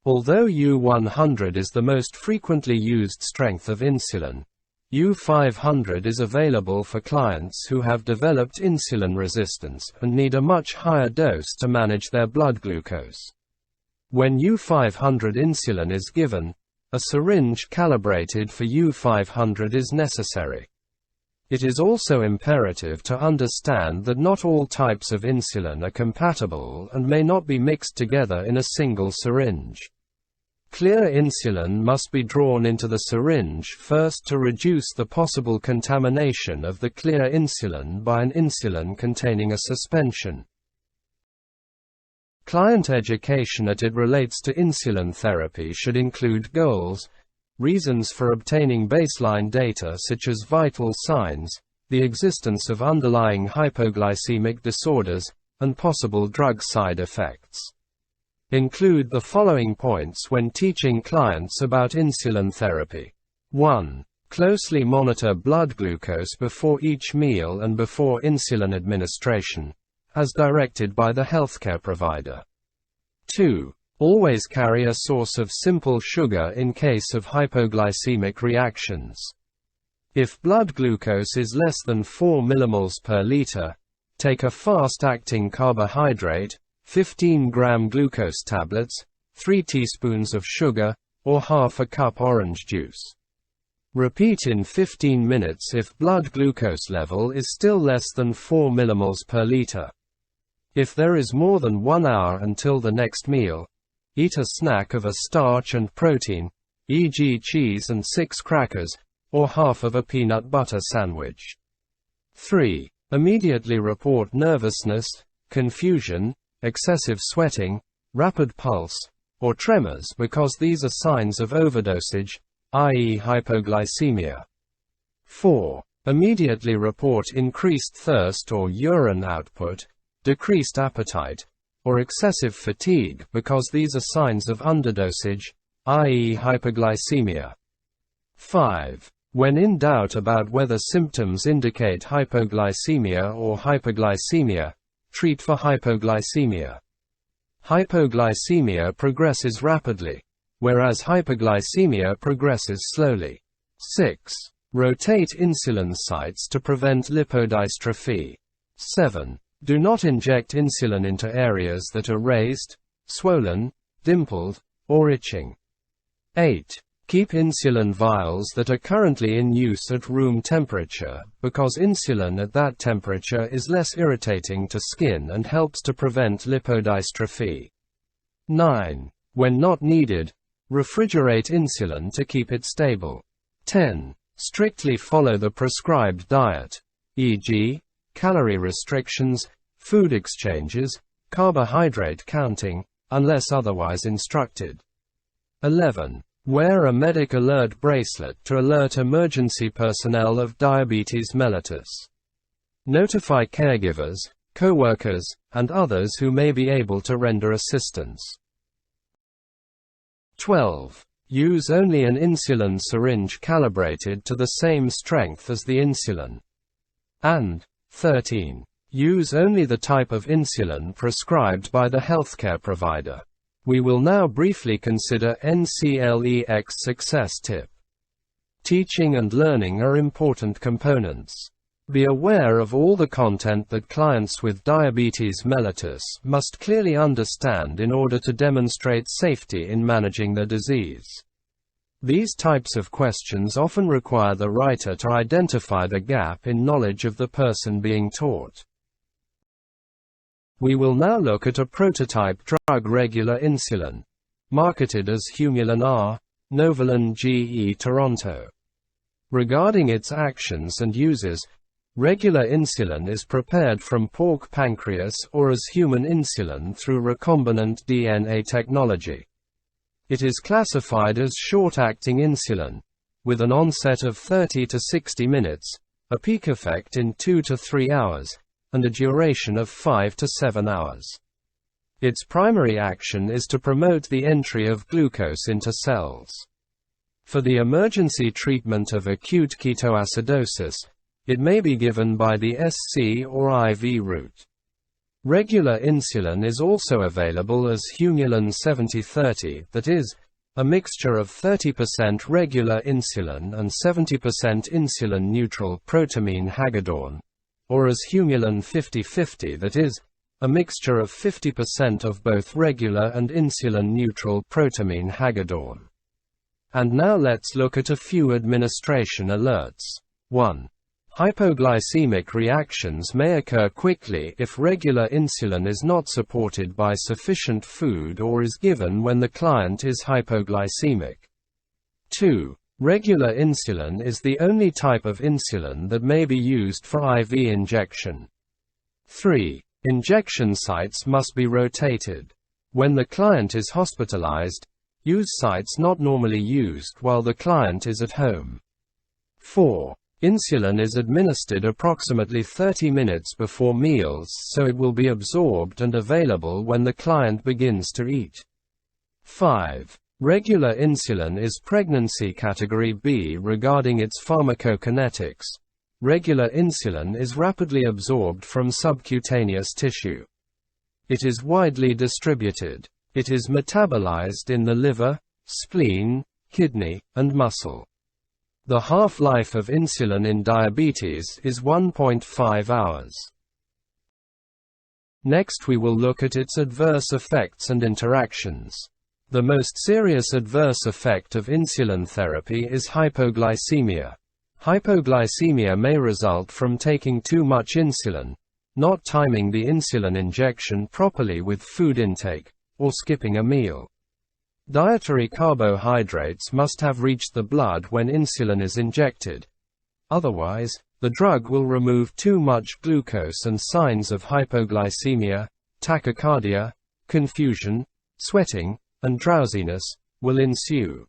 Although U100 is the most frequently used strength of insulin, U500 is available for clients who have developed insulin resistance and need a much higher dose to manage their blood glucose. When U500 insulin is given, a syringe calibrated for U500 is necessary. It is also imperative to understand that not all types of insulin are compatible and may not be mixed together in a single syringe. Clear insulin must be drawn into the syringe first to reduce the possible contamination of the clear insulin by an insulin containing a suspension. Client education as it relates to insulin therapy should include goals, reasons for obtaining baseline data such as vital signs, the existence of underlying hypoglycemic disorders, and possible drug side effects. Include the following points when teaching clients about insulin therapy. 1. Closely monitor blood glucose before each meal and before insulin administration, as directed by the healthcare provider. 2. Always carry a source of simple sugar in case of hypoglycemic reactions. If blood glucose is less than 4 millimoles per liter, take a fast-acting carbohydrate, 15-gram glucose tablets, 3 teaspoons of sugar, or half a cup orange juice. Repeat in 15 minutes if blood glucose level is still less than 4 millimoles per liter. If there is more than 1 hour until the next meal, eat a snack of a starch and protein, e.g. cheese and 6 crackers, or half of a peanut butter sandwich. 3. Immediately report nervousness, confusion, excessive sweating, rapid pulse, or tremors because these are signs of overdosage, i.e. hypoglycemia. 4. Immediately report increased thirst or urine output, decreased appetite, or excessive fatigue because these are signs of underdosage, i.e. hypoglycemia. 5. When in doubt about whether symptoms indicate hypoglycemia or hyperglycemia, treat for hypoglycemia. Hypoglycemia progresses rapidly, whereas hyperglycemia progresses slowly. 6. Rotate insulin sites to prevent lipodystrophy. 7. Do not inject insulin into areas that are raised, swollen, dimpled, or itching. 8. Keep insulin vials that are currently in use at room temperature, because insulin at that temperature is less irritating to skin and helps to prevent lipodystrophy. 9. When not needed, refrigerate insulin to keep it stable. 10. Strictly follow the prescribed diet, e.g., calorie restrictions, food exchanges, carbohydrate counting, unless otherwise instructed. 11. Wear a medic alert bracelet to alert emergency personnel of diabetes mellitus. Notify caregivers, co-workers, and others who may be able to render assistance. 12. Use only an insulin syringe calibrated to the same strength as the insulin. And 13. Use only the type of insulin prescribed by the healthcare provider. We will now briefly consider NCLEX success tip. Teaching and learning are important components. Be aware of all the content that clients with diabetes mellitus must clearly understand in order to demonstrate safety in managing the disease. These types of questions often require the writer to identify the gap in knowledge of the person being taught. We will now look at a prototype drug, regular insulin, marketed as Humulin R, Novolin GE Toronto. Regarding its actions and uses, regular insulin is prepared from pork pancreas or as human insulin through recombinant DNA technology. It is classified as short-acting insulin, with an onset of 30 to 60 minutes, a peak effect in 2 to 3 hours, and a duration of 5 to 7 hours. Its primary action is to promote the entry of glucose into cells. For the emergency treatment of acute ketoacidosis, it may be given by the SC or IV route. Regular insulin is also available as Humulin 70/30, that is, a mixture of 30% regular insulin and 70% insulin-neutral protamine hagedorn, or as Humulin 50/50, that is, a mixture of 50% of both regular and insulin-neutral protamine hagedorn. And now let's look at a few administration alerts. 1. Hypoglycemic reactions may occur quickly if regular insulin is not supported by sufficient food or is given when the client is hypoglycemic. 2. Regular insulin is the only type of insulin that may be used for IV injection. 3. Injection sites must be rotated. When the client is hospitalized, use sites not normally used while the client is at home. 4. Insulin is administered approximately 30 minutes before meals so it will be absorbed and available when the client begins to eat. 5. Regular insulin is pregnancy category B regarding its pharmacokinetics. Regular insulin is rapidly absorbed from subcutaneous tissue. It is widely distributed. It is metabolized in the liver, spleen, kidney, and muscle. The half-life of insulin in diabetes is 1.5 hours. Next we will look at its adverse effects and interactions. The most serious adverse effect of insulin therapy is hypoglycemia. Hypoglycemia may result from taking too much insulin, not timing the insulin injection properly with food intake, or skipping a meal. Dietary carbohydrates must have reached the blood when insulin is injected. Otherwise, the drug will remove too much glucose and signs of hypoglycemia, tachycardia, confusion, sweating, and drowsiness will ensue.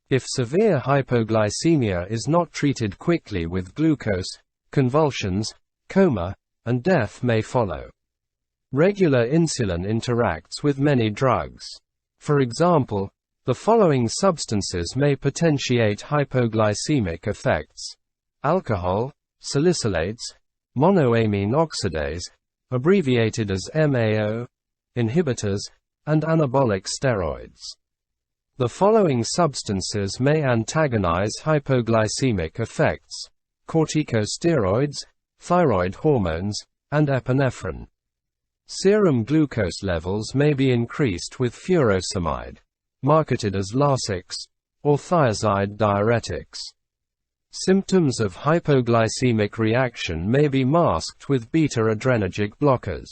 If severe hypoglycemia is not treated quickly with glucose, convulsions, coma, and death may follow. Regular insulin interacts with many drugs. For example, the following substances may potentiate hypoglycemic effects: alcohol, salicylates, monoamine oxidase, abbreviated as MAO, inhibitors, and anabolic steroids. The following substances may antagonize hypoglycemic effects: corticosteroids, thyroid hormones, and epinephrine. Serum glucose levels may be increased with furosemide, marketed as Lasix, or thiazide diuretics. Symptoms of hypoglycemic reaction may be masked with beta-adrenergic blockers.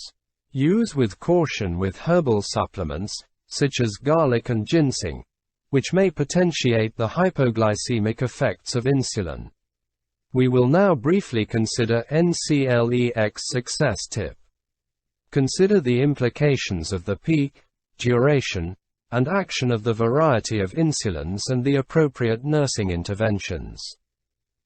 Use with caution with herbal supplements, such as garlic and ginseng, which may potentiate the hypoglycemic effects of insulin. We will now briefly consider NCLEX success tip. Consider the implications of the peak, duration, and action of the variety of insulins and the appropriate nursing interventions.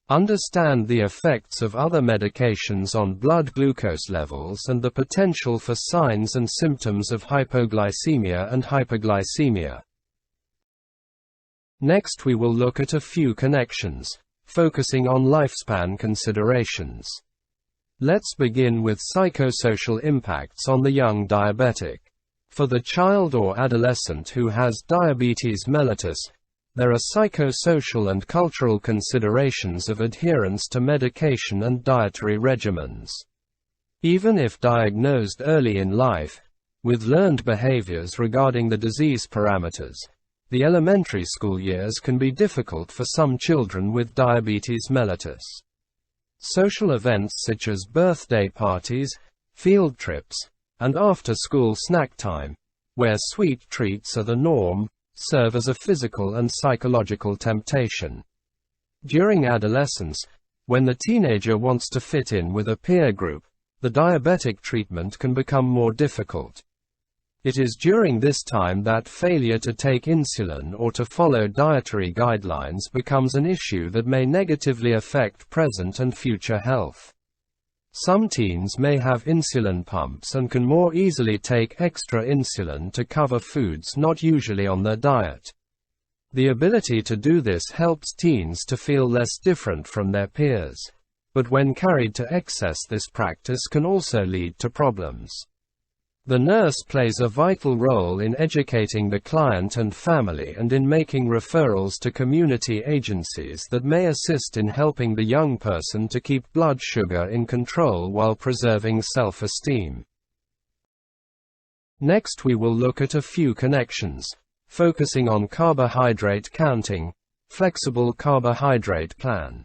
Understand the effects of other medications on blood glucose levels and the potential for signs and symptoms of hypoglycemia and hyperglycemia. Next we will look at a few connections, focusing on lifespan considerations. Let's begin with psychosocial impacts on the young diabetic. For the child or adolescent who has diabetes mellitus, there are psychosocial and cultural considerations of adherence to medication and dietary regimens. Even if diagnosed early in life, with learned behaviors regarding the disease parameters, the elementary school years can be difficult for some children with diabetes mellitus. Social events such as birthday parties, field trips, and after-school snack time, where sweet treats are the norm, serve as a physical and psychological temptation. During adolescence, when the teenager wants to fit in with a peer group, the diabetic treatment can become more difficult. It is during this time that failure to take insulin or to follow dietary guidelines becomes an issue that may negatively affect present and future health. Some teens may have insulin pumps and can more easily take extra insulin to cover foods not usually on their diet. The ability to do this helps teens to feel less different from their peers. But when carried to excess, this practice can also lead to problems. The nurse plays a vital role in educating the client and family and in making referrals to community agencies that may assist in helping the young person to keep blood sugar in control while preserving self-esteem. Next we will look at a few connections, focusing on carbohydrate counting, flexible carbohydrate plan.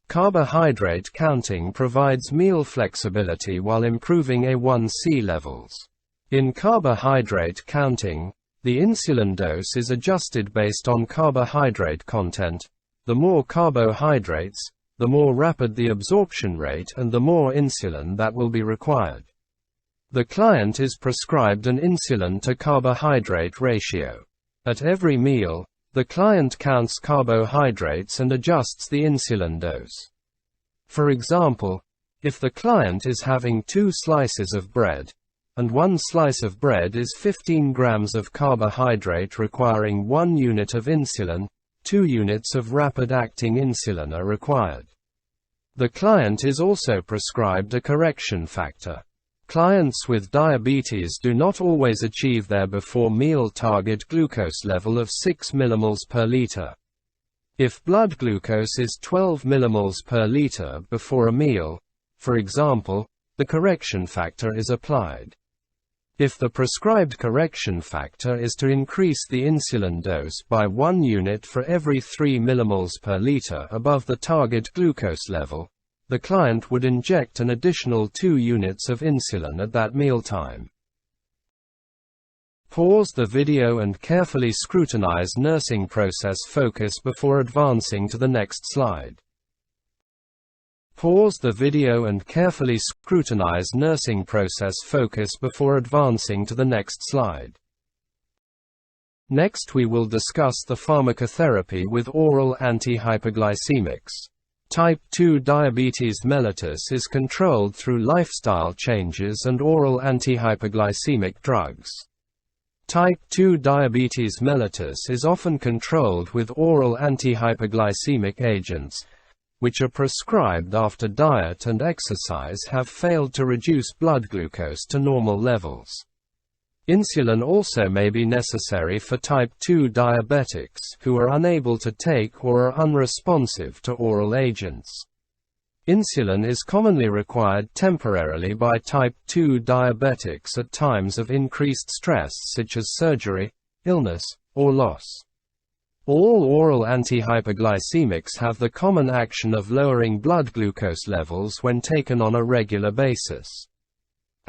Carbohydrate counting provides meal flexibility while improving A1C levels. In carbohydrate counting, the insulin dose is adjusted based on carbohydrate content. The more carbohydrates, the more rapid the absorption rate and the more insulin that will be required. The client is prescribed an insulin to carbohydrate ratio. At every meal, the client counts carbohydrates and adjusts the insulin dose. For example, if the client is having 2 slices of bread, and 1 slice of bread is 15 grams of carbohydrate requiring 1 unit of insulin. 2 units of rapid-acting insulin are required. The client is also prescribed a correction factor. Clients with diabetes do not always achieve their before-meal target glucose level of 6 millimoles per liter. If blood glucose is 12 millimoles per liter before a meal, for example, the correction factor is applied. If the prescribed correction factor is to increase the insulin dose by 1 unit for every 3 millimoles per liter above the target glucose level, the client would inject an additional 2 units of insulin at that mealtime. Pause the video and carefully scrutinize nursing process focus before advancing to the next slide. Pause the video and carefully scrutinize nursing process focus before advancing to the next slide. Next we will discuss the pharmacotherapy with oral anti-hypoglycemics. Type 2 diabetes mellitus is controlled through lifestyle changes and oral anti-hypoglycemic drugs. Type 2 diabetes mellitus is often controlled with oral anti-hypoglycemic agents, which are prescribed after diet and exercise have failed to reduce blood glucose to normal levels. Insulin also may be necessary for type 2 diabetics who are unable to take or are unresponsive to oral agents. Insulin is commonly required temporarily by type 2 diabetics at times of increased stress such as surgery, illness, or loss. All oral antihypoglycemics have the common action of lowering blood glucose levels when taken on a regular basis.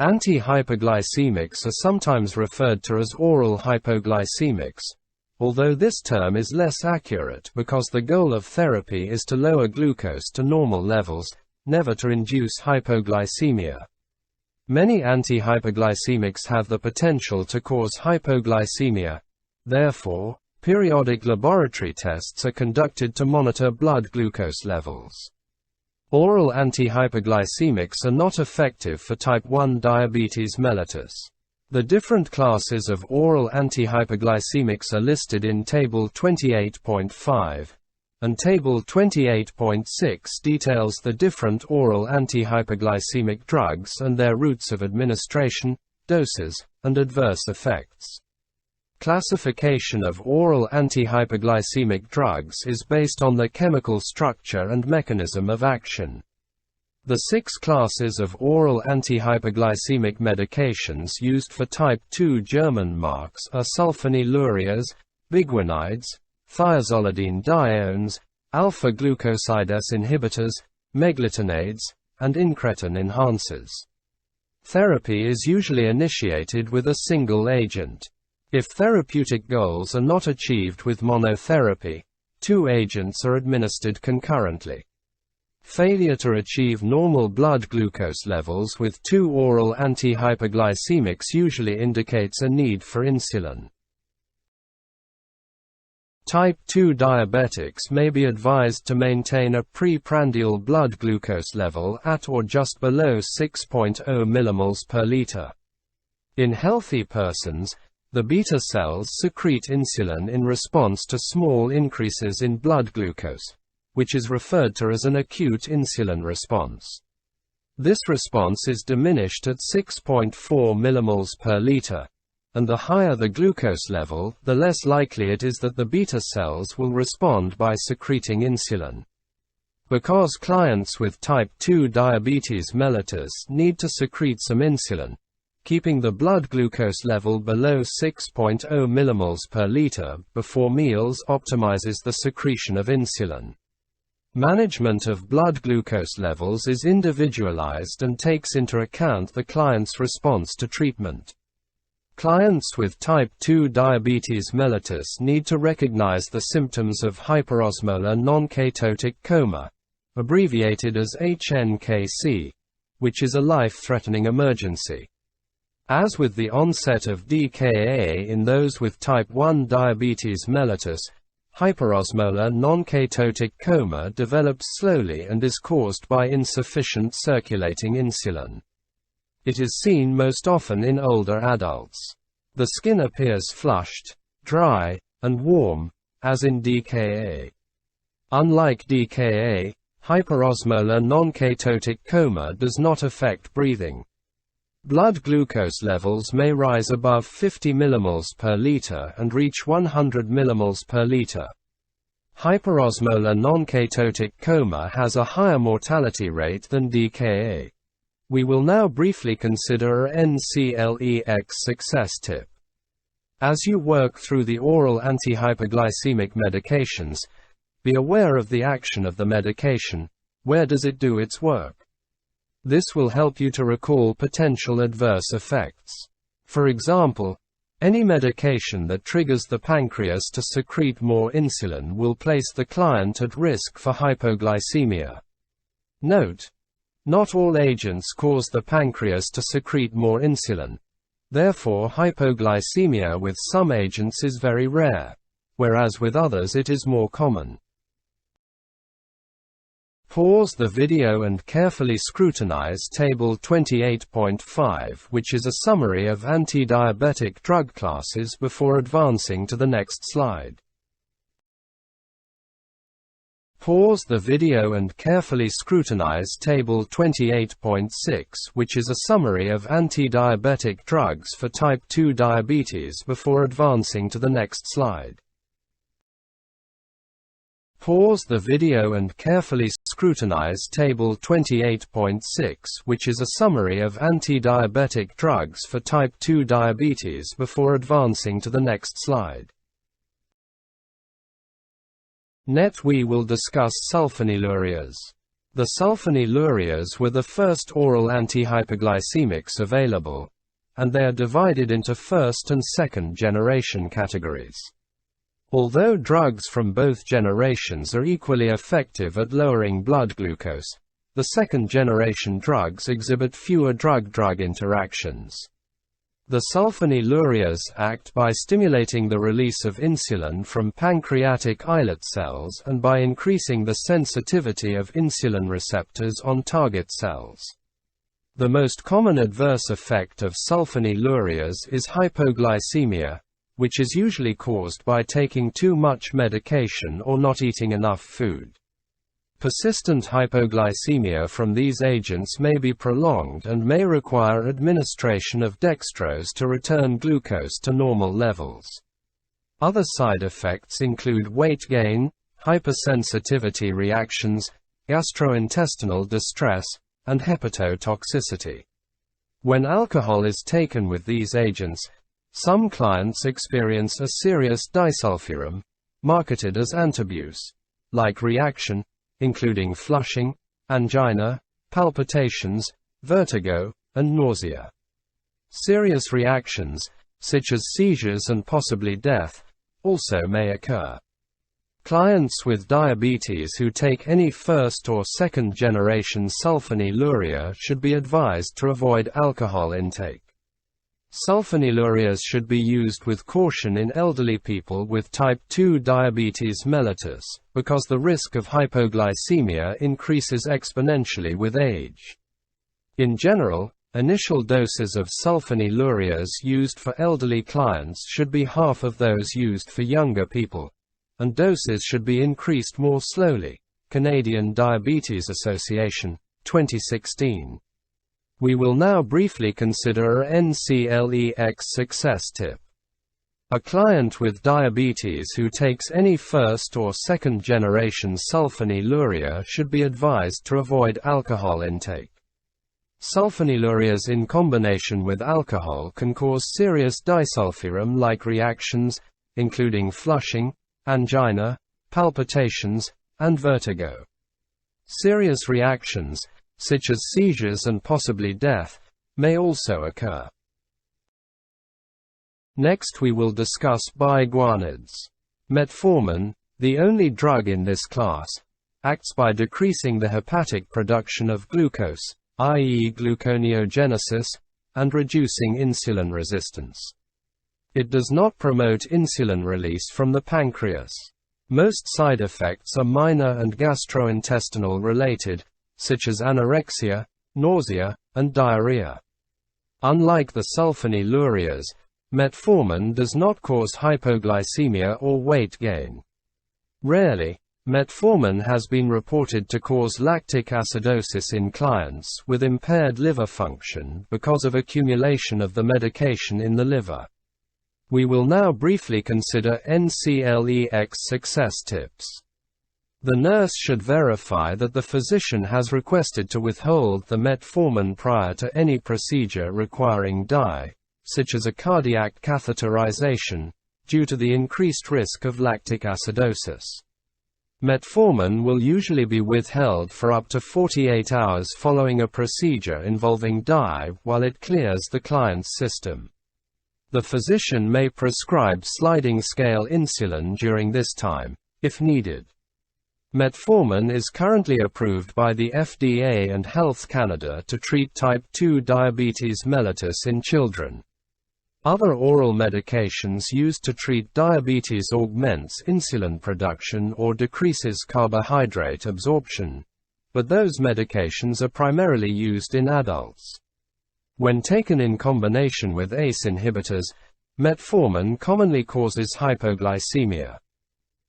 Antihypoglycemics are sometimes referred to as oral hypoglycemics, although this term is less accurate because the goal of therapy is to lower glucose to normal levels, never to induce hypoglycemia. Many antihypoglycemics have the potential to cause hypoglycemia. Therefore, periodic laboratory tests are conducted to monitor blood glucose levels. Oral antihypoglycemics are not effective for type 1 diabetes mellitus. The different classes of oral antihypoglycemics are listed in Table 28.5, and Table 28.6 details the different oral antihypoglycemic drugs and their routes of administration, doses, and adverse effects. Classification of oral antihypoglycemic drugs is based on the chemical structure and mechanism of action. The 6 classes of oral antihypoglycemic medications used for type 2 German marks are sulfonylureas, biguanides, thiazolidine diones, alpha-glucosidase inhibitors, meglitinates, and incretin enhancers. Therapy is usually initiated with a single agent. If therapeutic goals are not achieved with monotherapy, 2 agents are administered concurrently. Failure to achieve normal blood glucose levels with 2 oral antihypoglycemics usually indicates a need for insulin. Type 2 diabetics may be advised to maintain a preprandial blood glucose level at or just below 6.0 millimoles per liter. In healthy persons, the beta cells secrete insulin in response to small increases in blood glucose, which is referred to as an acute insulin response. This response is diminished at 6.4 millimoles per liter, and the higher the glucose level, the less likely it is that the beta cells will respond by secreting insulin. Because clients with type 2 diabetes mellitus need to secrete some insulin, keeping the blood glucose level below 6.0 millimoles per liter before meals optimizes the secretion of insulin. Management of blood glucose levels is individualized and takes into account the client's response to treatment. Clients with type 2 diabetes mellitus need to recognize the symptoms of hyperosmolar non-ketotic coma, abbreviated as HNKC, which is a life-threatening emergency. As with the onset of DKA in those with type 1 diabetes mellitus, hyperosmolar non-ketotic coma develops slowly and is caused by insufficient circulating insulin. It is seen most often in older adults. The skin appears flushed, dry, and warm, as in DKA. Unlike DKA, hyperosmolar non-ketotic coma does not affect breathing. Blood glucose levels may rise above 50 millimoles per liter and reach 100 millimoles per liter. Hyperosmolar non-ketotic coma has a higher mortality rate than DKA. We will now briefly consider a NCLEX success tip. As you work through the oral antihypoglycemic medications, be aware of the action of the medication. Where does it do its work? This will help you to recall potential adverse effects. For example, any medication that triggers the pancreas to secrete more insulin will place the client at risk for hypoglycemia. Note: not all agents cause the pancreas to secrete more insulin. Therefore, hypoglycemia with some agents is very rare, whereas with others it is more common. Pause the video and carefully scrutinize Table 28.5, which is a summary of antidiabetic drug classes before advancing to the next slide. Pause the video and carefully scrutinize Table 28.6, which is a summary of antidiabetic drugs for type 2 diabetes before advancing to the next slide. Pause the video and carefully scrutinize Table 28.6, which is a summary of antidiabetic drugs for type 2 diabetes before advancing to the next slide. Next we will discuss sulfonylureas. The sulfonylureas were the first oral antihypoglycemics available, and they are divided into first and second generation categories. Although drugs from both generations are equally effective at lowering blood glucose, the second-generation drugs exhibit fewer drug-drug interactions. The sulfonylureas act by stimulating the release of insulin from pancreatic islet cells and by increasing the sensitivity of insulin receptors on target cells. The most common adverse effect of sulfonylureas is hypoglycemia, which is usually caused by taking too much medication or not eating enough food. Persistent hypoglycemia from these agents may be prolonged and may require administration of dextrose to return glucose to normal levels. Other side effects include weight gain, hypersensitivity reactions, gastrointestinal distress, and hepatotoxicity. When alcohol is taken with these agents, some clients experience a serious disulfiram, marketed as antibuse-like reaction, including flushing, angina, palpitations, vertigo, and nausea. Serious reactions, such as seizures and possibly death, also may occur. Clients with diabetes who take any first or second generation sulfonylurea should be advised to avoid alcohol intake. Sulfonylureas should be used with caution in elderly people with type 2 diabetes mellitus, because the risk of hypoglycemia increases exponentially with age. In general, initial doses of sulfonylureas used for elderly clients should be half of those used for younger people, and doses should be increased more slowly. Canadian Diabetes Association, 2016. We will now briefly consider a NCLEX success tip. A client with diabetes who takes any first or second generation sulfonylurea should be advised to avoid alcohol intake. Sulfonylureas in combination with alcohol can cause serious disulfiram-like reactions, including flushing, angina, palpitations, and vertigo. Serious reactions, such as seizures and possibly death, may also occur. Next we will discuss biguanides. Metformin, the only drug in this class, acts by decreasing the hepatic production of glucose, i.e. gluconeogenesis, and reducing insulin resistance. It does not promote insulin release from the pancreas. Most side effects are minor and gastrointestinal related, such as anorexia, nausea, and diarrhea. Unlike the sulfonylureas, metformin does not cause hypoglycemia or weight gain. Rarely, metformin has been reported to cause lactic acidosis in clients with impaired liver function because of accumulation of the medication in the liver. We will now briefly consider NCLEX success tips. The nurse should verify that the physician has requested to withhold the metformin prior to any procedure requiring dye, such as a cardiac catheterization, due to the increased risk of lactic acidosis. Metformin will usually be withheld for up to 48 hours following a procedure involving dye while it clears the client's system. The physician may prescribe sliding scale insulin during this time, if needed. Metformin is currently approved by the FDA and Health Canada to treat type 2 diabetes mellitus in children. Other oral medications used to treat diabetes augments insulin production or decreases carbohydrate absorption, but those medications are primarily used in adults. When taken in combination with ACE inhibitors, metformin commonly causes hypoglycemia.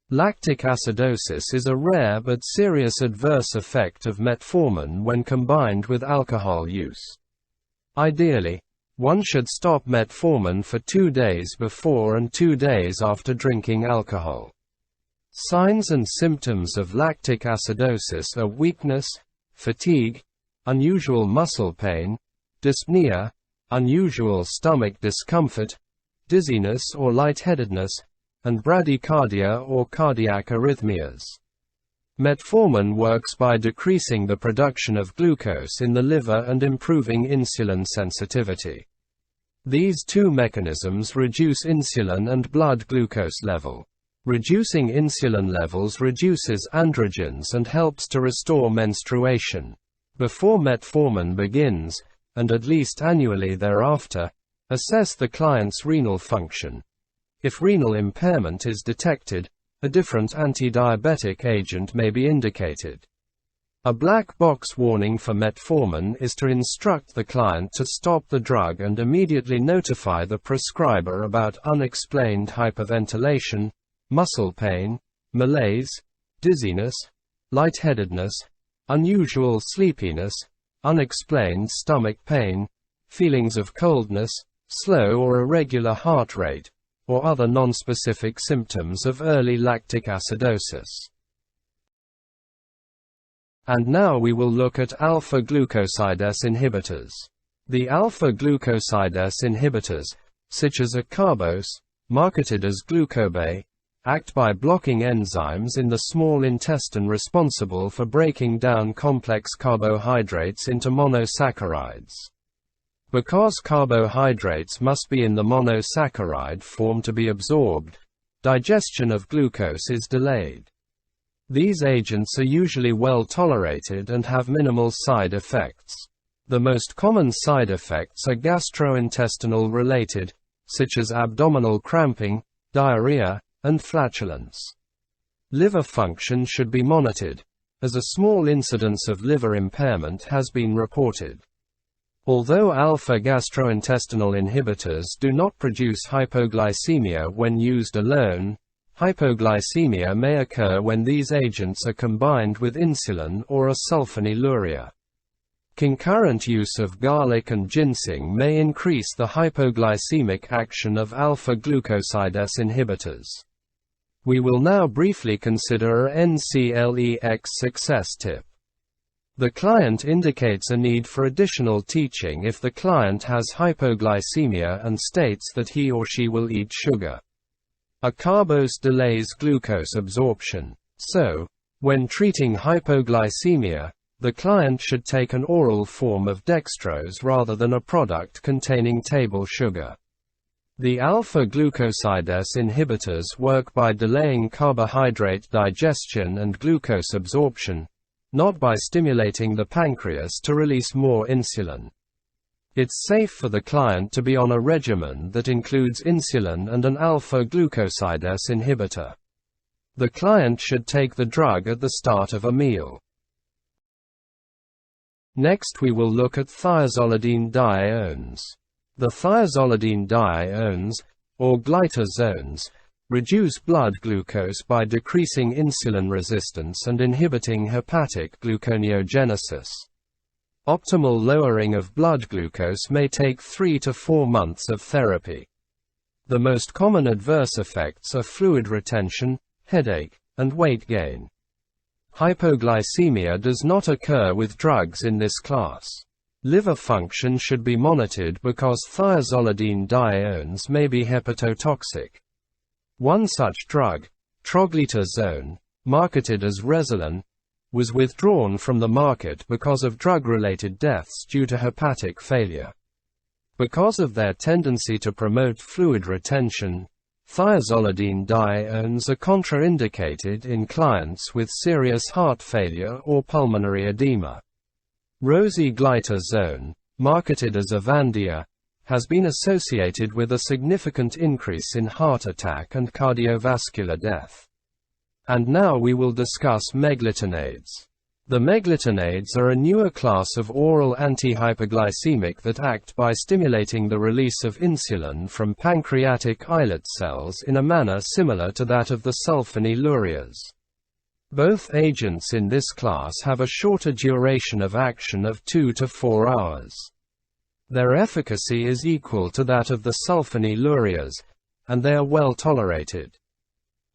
Lactic acidosis is a rare but serious adverse effect of metformin when combined with alcohol use. Ideally, one should stop metformin for 2 days before and 2 days after drinking alcohol. Signs and symptoms of lactic acidosis are weakness, fatigue, unusual muscle pain, dyspnea, unusual stomach discomfort, dizziness or lightheadedness, and bradycardia or cardiac arrhythmias. Metformin works by decreasing the production of glucose in the liver and improving insulin sensitivity. These two mechanisms reduce insulin and blood glucose level. Reducing insulin levels reduces androgens and helps to restore menstruation. Before metformin begins, and at least annually thereafter, assess the client's renal function. If renal impairment is detected, a different antidiabetic agent may be indicated. A black box warning for metformin is to instruct the client to stop the drug and immediately notify the prescriber about unexplained hyperventilation, muscle pain, malaise, dizziness, lightheadedness, unusual sleepiness, unexplained stomach pain, feelings of coldness, slow or irregular heart rate, or other nonspecific symptoms of early lactic acidosis. And now we will look at alpha-glucosidase inhibitors. The alpha-glucosidase inhibitors, such as acarbose, marketed as glucobay, act by blocking enzymes in the small intestine responsible for breaking down complex carbohydrates into monosaccharides. Because carbohydrates must be in the monosaccharide form to be absorbed, digestion of glucose is delayed. These agents are usually well tolerated and have minimal side effects. The most common side effects are gastrointestinal related, such as abdominal cramping, diarrhea, and flatulence. Liver function should be monitored, as a small incidence of liver impairment has been reported. Although alpha-gastrointestinal inhibitors do not produce hypoglycemia when used alone, hypoglycemia may occur when these agents are combined with insulin or a sulfonylurea. Concurrent use of garlic and ginseng may increase the hypoglycemic action of alpha-glucosidase inhibitors. We will now briefly consider a NCLEX success tip. The client indicates a need for additional teaching if the client has hypoglycemia and states that he or she will eat sugar. Acarbose delays glucose absorption. So, when treating hypoglycemia, the client should take an oral form of dextrose rather than a product containing table sugar. The alpha-glucosidase inhibitors work by delaying carbohydrate digestion and glucose absorption, not by stimulating the pancreas to release more insulin. It's safe for the client to be on a regimen that includes insulin and an alpha-glucosidase inhibitor. The client should take the drug at the start of a meal. Next we will look at thiazolidine diones. The thiazolidine diones, or glitazones, reduce blood glucose by decreasing insulin resistance and inhibiting hepatic gluconeogenesis. Optimal lowering of blood glucose may take 3 to 4 months of therapy. The most common adverse effects are fluid retention, headache, and weight gain. Hypoglycemia does not occur with drugs in this class. Liver function should be monitored because thiazolidine diones may be hepatotoxic. One such drug, troglitazone, marketed as Resolin, was withdrawn from the market because of drug-related deaths due to hepatic failure. Because of their tendency to promote fluid retention, thiazolidine diones are contraindicated in clients with serious heart failure or pulmonary edema. Rosiglitazone, marketed as Avandia, has been associated with a significant increase in heart attack and cardiovascular death. And now we will discuss meglitinates. The meglitinates are a newer class of oral antihypoglycemic that act by stimulating the release of insulin from pancreatic islet cells in a manner similar to that of the sulfonylureas. Both agents in this class have a shorter duration of action of 2 to 4 hours. Their efficacy is equal to that of the sulfonylureas, and they are well tolerated.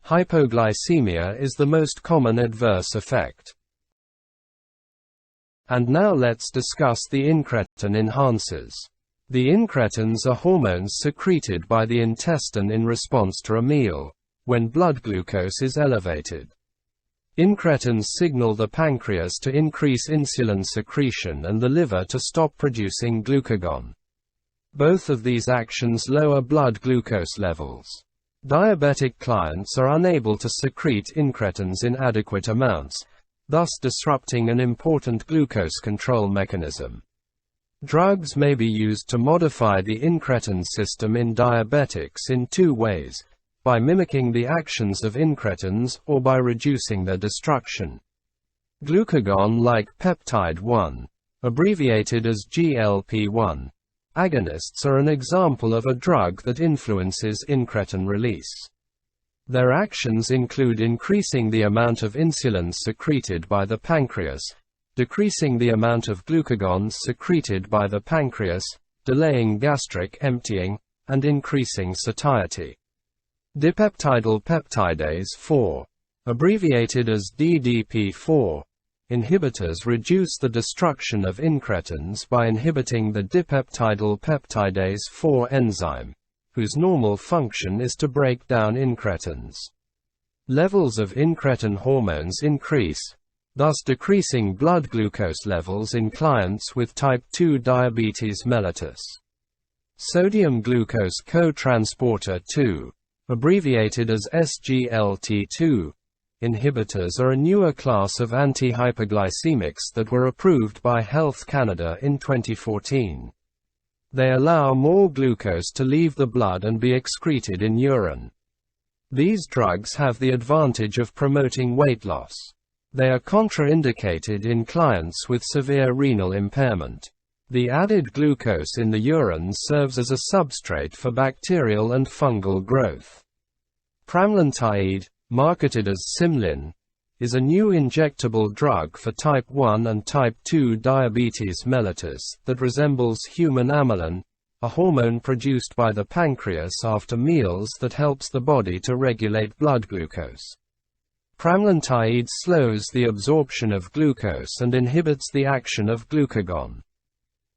Hypoglycemia is the most common adverse effect. And now let's discuss the incretin enhancers. The incretins are hormones secreted by the intestine in response to a meal, when blood glucose is elevated. Incretins signal the pancreas to increase insulin secretion and the liver to stop producing glucagon. Both of these actions lower blood glucose levels. Diabetic clients are unable to secrete incretins in adequate amounts, thus disrupting an important glucose control mechanism. Drugs may be used to modify the incretin system in diabetics in 2 ways: by mimicking the actions of incretins or by reducing their destruction. Glucagon-like peptide 1, abbreviated as GLP-1, agonists are an example of a drug that influences incretin release. Their actions include increasing the amount of insulin secreted by the pancreas, decreasing the amount of glucagon secreted by the pancreas, delaying gastric emptying, and increasing satiety. Dipeptidyl peptidase 4, abbreviated as DDP4, inhibitors reduce the destruction of incretins by inhibiting the dipeptidyl peptidase 4 enzyme, whose normal function is to break down incretins. Levels of incretin hormones increase, thus decreasing blood glucose levels in clients with type 2 diabetes mellitus. Sodium glucose cotransporter 2, abbreviated as SGLT2, inhibitors are a newer class of antihypoglycemics that were approved by Health Canada in 2014. They allow more glucose to leave the blood and be excreted in urine. These drugs have the advantage of promoting weight loss. They are contraindicated in clients with severe renal impairment. The added glucose in the urine serves as a substrate for bacterial and fungal growth. Pramlintide, marketed as Simlin, is a new injectable drug for type 1 and type 2 diabetes mellitus that resembles human amylin, a hormone produced by the pancreas after meals that helps the body to regulate blood glucose. Pramlintide slows the absorption of glucose and inhibits the action of glucagon.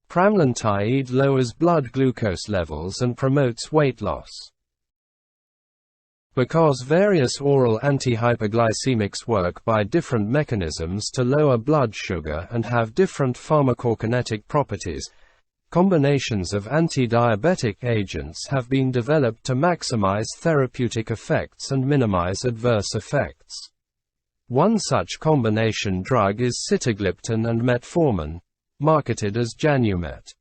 Pramlintide lowers blood glucose levels and promotes weight loss. Because various oral antihypoglycemics work by different mechanisms to lower blood sugar and have different pharmacokinetic properties, combinations of antidiabetic agents have been developed to maximize therapeutic effects and minimize adverse effects. One such combination drug is sitagliptin and metformin, marketed as Janumet.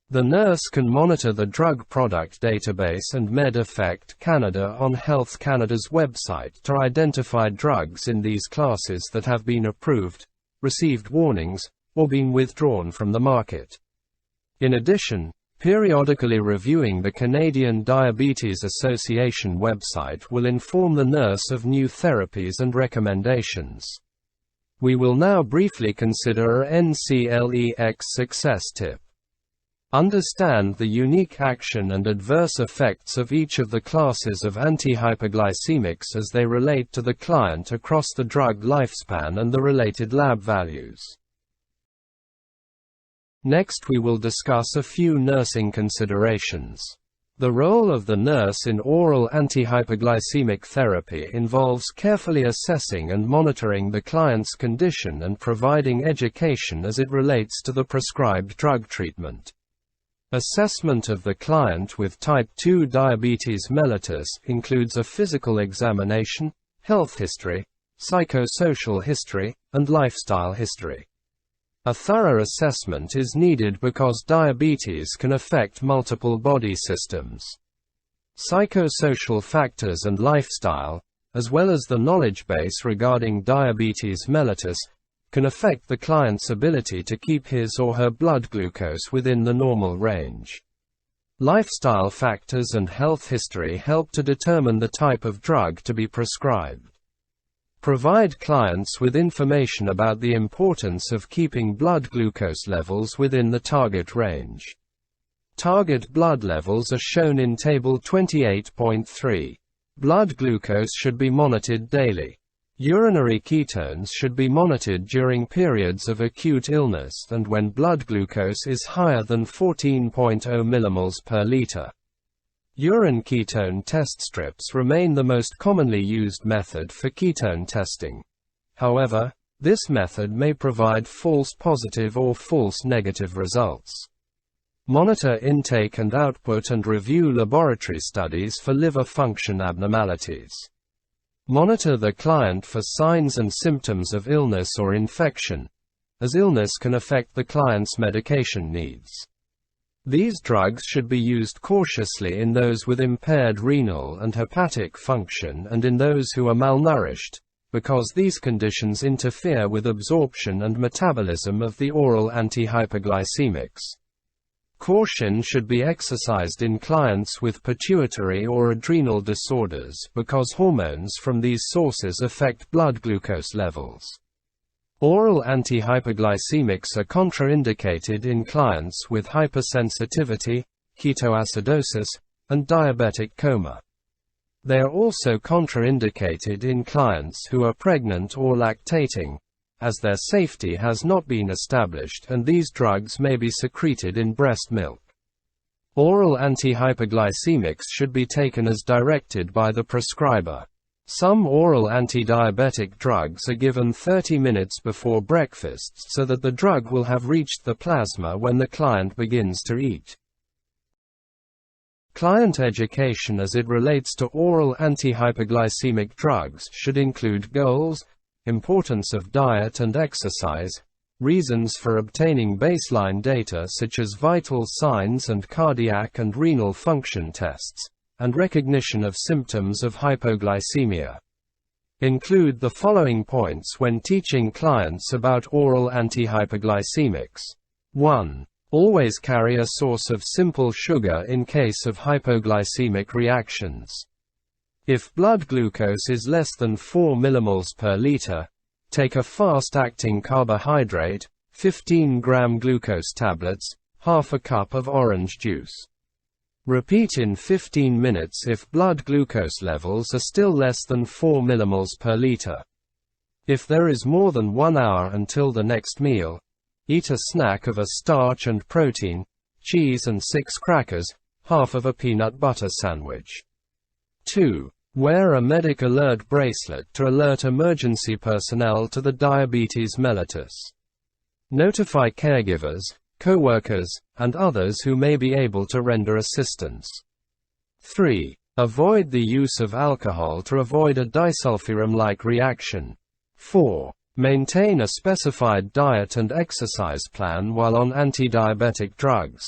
The nurse can monitor the drug product database and MedEffect Canada on Health Canada's website to identify drugs in these classes that have been approved, received warnings, or been withdrawn from the market. In addition, Periodically reviewing the Canadian Diabetes Association website will inform the nurse of new therapies and recommendations. We will now briefly consider a NCLEX success tip. Understand the unique action and adverse effects of each of the classes of antihypoglycemics as they relate to the client across the drug lifespan and the related lab values. Next, we will discuss a few nursing considerations. The role of the nurse in oral antihypoglycemic therapy involves carefully assessing and monitoring the client's condition and providing education as it relates to the prescribed drug treatment. Assessment of the client with type 2 diabetes mellitus includes a physical examination, health history, psychosocial history, and lifestyle history. A thorough assessment is needed because diabetes can affect multiple body systems. Psychosocial factors and lifestyle, as well as the knowledge base regarding diabetes mellitus, can affect the client's ability to keep his or her blood glucose within the normal range. Lifestyle factors and health history help to determine the type of drug to be prescribed. Provide clients with information about the importance of keeping blood glucose levels within the target range. Target blood levels are shown in Table 28.3. Blood glucose should be monitored daily. Urinary ketones should be monitored during periods of acute illness and when blood glucose is higher than 14.0 mmol per liter. Urine ketone test strips remain the most commonly used method for ketone testing. However, this method may provide false positive or false negative results. Monitor intake and output and review laboratory studies for liver function abnormalities. Monitor the client for signs and symptoms of illness or infection, as illness can affect the client's medication needs. These drugs should be used cautiously in those with impaired renal and hepatic function and in those who are malnourished, because these conditions interfere with absorption and metabolism of the oral antihypoglycemics. Caution should be exercised in clients with pituitary or adrenal disorders because hormones from these sources affect blood glucose levels. Oral antihypoglycemics are contraindicated in clients with hypersensitivity, ketoacidosis, and diabetic coma. They are also contraindicated in clients who are pregnant or lactating, as their safety has not been established and these drugs may be secreted in breast milk. Oral antihypoglycemics should be taken as directed by the prescriber. Some oral antidiabetic drugs are given 30 minutes before breakfast so that the drug will have reached the plasma when the client begins to eat. Client education as it relates to oral antihypoglycemic drugs should include goals, importance of diet and exercise, reasons for obtaining baseline data such as vital signs and cardiac and renal function tests, and recognition of symptoms of hypoglycemia. Include the following points when teaching clients about oral antihypoglycemics. 1. Always carry a source of simple sugar in case of hypoglycemic reactions. If blood glucose is less than 4 millimoles per liter, take a fast-acting carbohydrate, 15-gram glucose tablets, half a cup of orange juice. Repeat in 15 minutes if blood glucose levels are still less than 4 millimoles per liter. If there is more than 1 hour until the next meal, eat a snack of a starch and protein, cheese and 6 crackers, half of a peanut butter sandwich. 2. Wear a medic alert bracelet to alert emergency personnel to the diabetes mellitus. Notify caregivers, co-workers, and others who may be able to render assistance. 3. Avoid the use of alcohol to avoid a disulfiram-like reaction. 4. Maintain a specified diet and exercise plan while on antidiabetic drugs.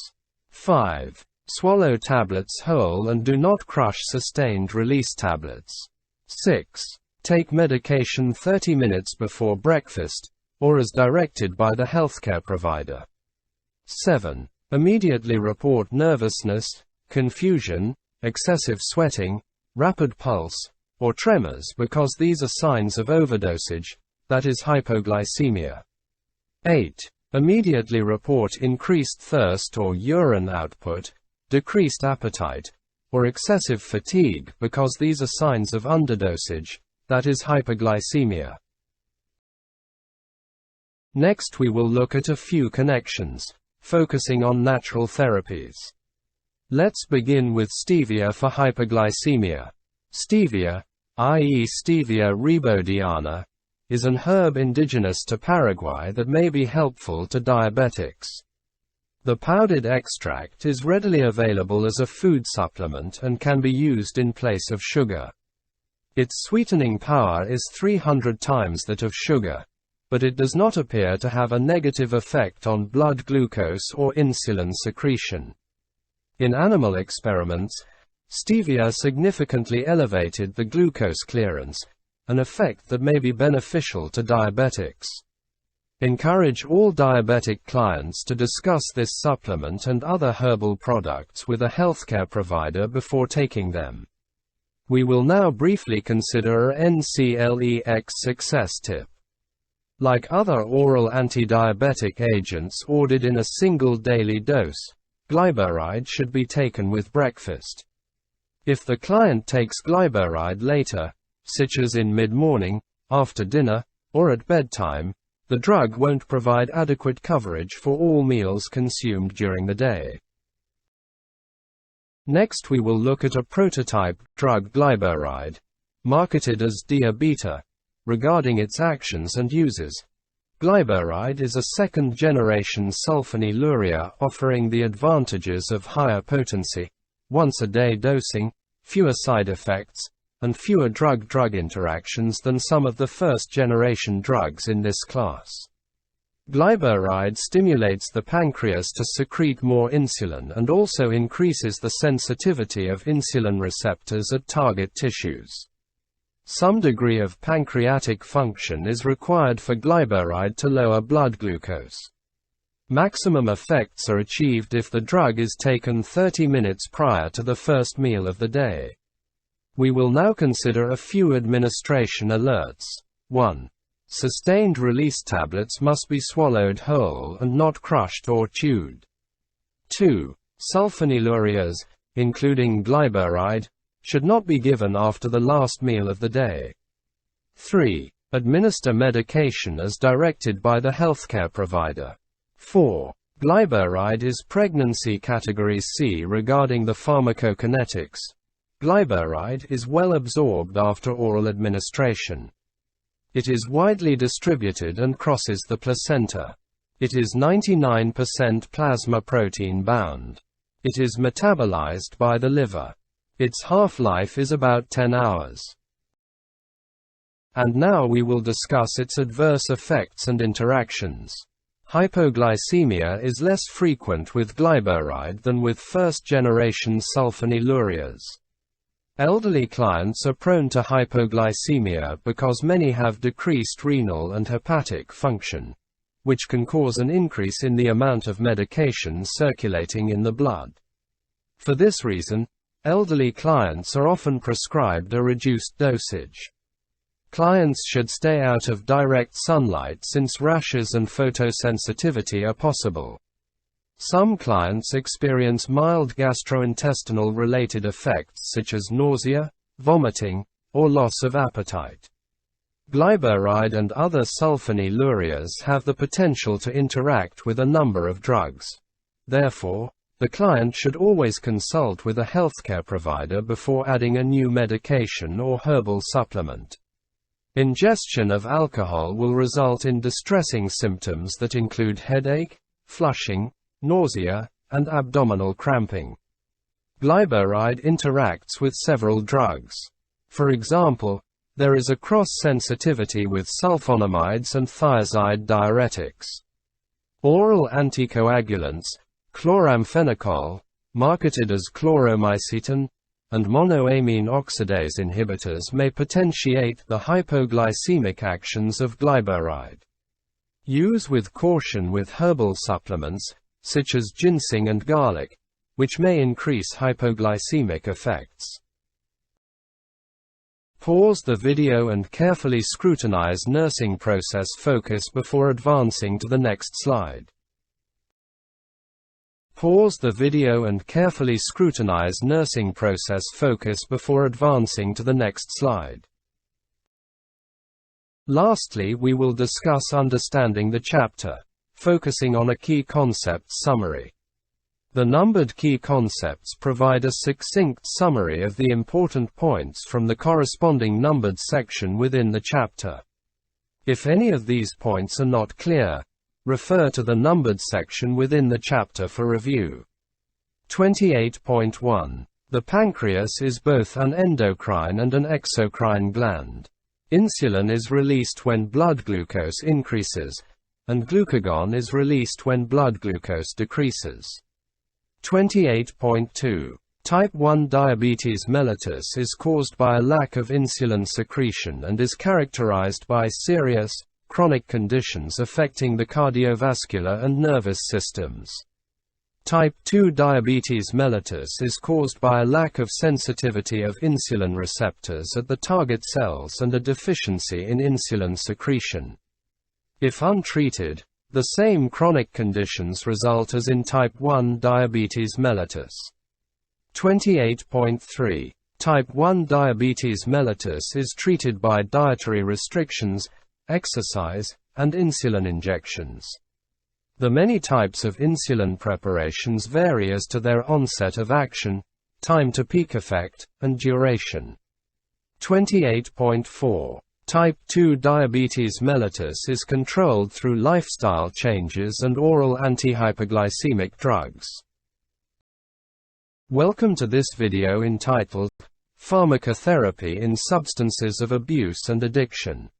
5. Swallow tablets whole and do not crush sustained-release tablets. 6. Take medication 30 minutes before breakfast, or as directed by the healthcare provider. 7. immediately report nervousness, confusion, excessive sweating, rapid pulse, or tremors because these are signs of overdosage, that is hypoglycemia. 8. Immediately report increased thirst or urine output, decreased appetite, or excessive fatigue because these are signs of underdosage, that is hyperglycemia. Next we will look at a few connections, focusing on natural therapies. Let's begin with stevia for hyperglycemia. Stevia, i.e. Stevia rebaudiana, is an herb indigenous to Paraguay that may be helpful to diabetics. The powdered extract is readily available as a food supplement and can be used in place of sugar. Its sweetening power is 300 times that of sugar, but it does not appear to have a negative effect on blood glucose or insulin secretion. In animal experiments, stevia significantly elevated the glucose clearance, an effect that may be beneficial to diabetics. Encourage all diabetic clients to discuss this supplement and other herbal products with a healthcare provider before taking them. We will now briefly consider a NCLEX success tip. Like other oral antidiabetic agents ordered in a single daily dose, glyburide should be taken with breakfast. If the client takes glyburide later, such as in mid-morning, after dinner, or at bedtime, the drug won't provide adequate coverage for all meals consumed during the day. Next we will look at a prototype drug glyburide, marketed as Dia-Beta, regarding its actions and uses. Glyburide is a second-generation sulfonylurea offering the advantages of higher potency, once-a-day dosing, fewer side effects, and fewer drug-drug interactions than some of the first-generation drugs in this class. Glyburide stimulates the pancreas to secrete more insulin and also increases the sensitivity of insulin receptors at target tissues. Some degree of pancreatic function is required for glyburide to lower blood glucose. Maximum effects are achieved if the drug is taken 30 minutes prior to the first meal of the day. We will now consider a few administration alerts. 1. Sustained release tablets must be swallowed whole and not crushed or chewed. 2. Sulfonylureas, including glyburide, should not be given after the last meal of the day. 3. Administer medication as directed by the healthcare provider. 4. Glyburide is pregnancy category C regarding the pharmacokinetics. Glyburide is well absorbed after oral administration. It is widely distributed and crosses the placenta. It is 99% plasma protein bound. It is metabolized by the liver. Its half-life is about 10 hours. And now we will discuss its adverse effects and interactions. Hypoglycemia is less frequent with glyburide than with first-generation sulfonylureas. Elderly clients are prone to hypoglycemia because many have decreased renal and hepatic function, which can cause an increase in the amount of medication circulating in the blood. For this reason, elderly clients are often prescribed a reduced dosage. Clients should stay out of direct sunlight since rashes and photosensitivity are possible. Some clients experience mild gastrointestinal-related effects such as nausea, vomiting, or loss of appetite. Glyburide and other sulfonylureas have the potential to interact with a number of drugs. Therefore, the client should always consult with a healthcare provider before adding a new medication or herbal supplement. Ingestion of alcohol will result in distressing symptoms that include headache, flushing, nausea, and abdominal cramping. Glyburide interacts with several drugs. For example, there is a cross-sensitivity with sulfonamides and thiazide diuretics. Oral anticoagulants, chloramphenicol, marketed as chloromycetin, and monoamine oxidase inhibitors may potentiate the hypoglycemic actions of glyburide. Use with caution with herbal supplements, such as ginseng and garlic, which may increase hypoglycemic effects. Pause the video and carefully scrutinize nursing process focus before advancing to the next slide. Pause the video and carefully scrutinize nursing process focus before advancing to the next slide. Lastly, we will discuss understanding the chapter, focusing on a key concept summary. The numbered key concepts provide a succinct summary of the important points from the corresponding numbered section within the chapter. If any of these points are not clear, refer to the numbered section within the chapter for review. 28.1. The pancreas is both an endocrine and an exocrine gland. Insulin is released when blood glucose increases, and glucagon is released when blood glucose decreases. 28.2. Type 1 diabetes mellitus is caused by a lack of insulin secretion and is characterized by serious, chronic conditions affecting the cardiovascular and nervous systems. Type 2 diabetes mellitus is caused by a lack of sensitivity of insulin receptors at the target cells and a deficiency in insulin secretion. If untreated, the same chronic conditions result as in type 1 diabetes mellitus. 28.3. Type 1 diabetes mellitus is treated by dietary restrictions, exercise, and insulin injections. The many types of insulin preparations vary as to their onset of action, time to peak effect, and duration. 28.4. Type 2 diabetes mellitus is controlled through lifestyle changes and oral anti-hypoglycemic drugs. Welcome to this video entitled, Pharmacotherapy in Substances of Abuse and Addiction.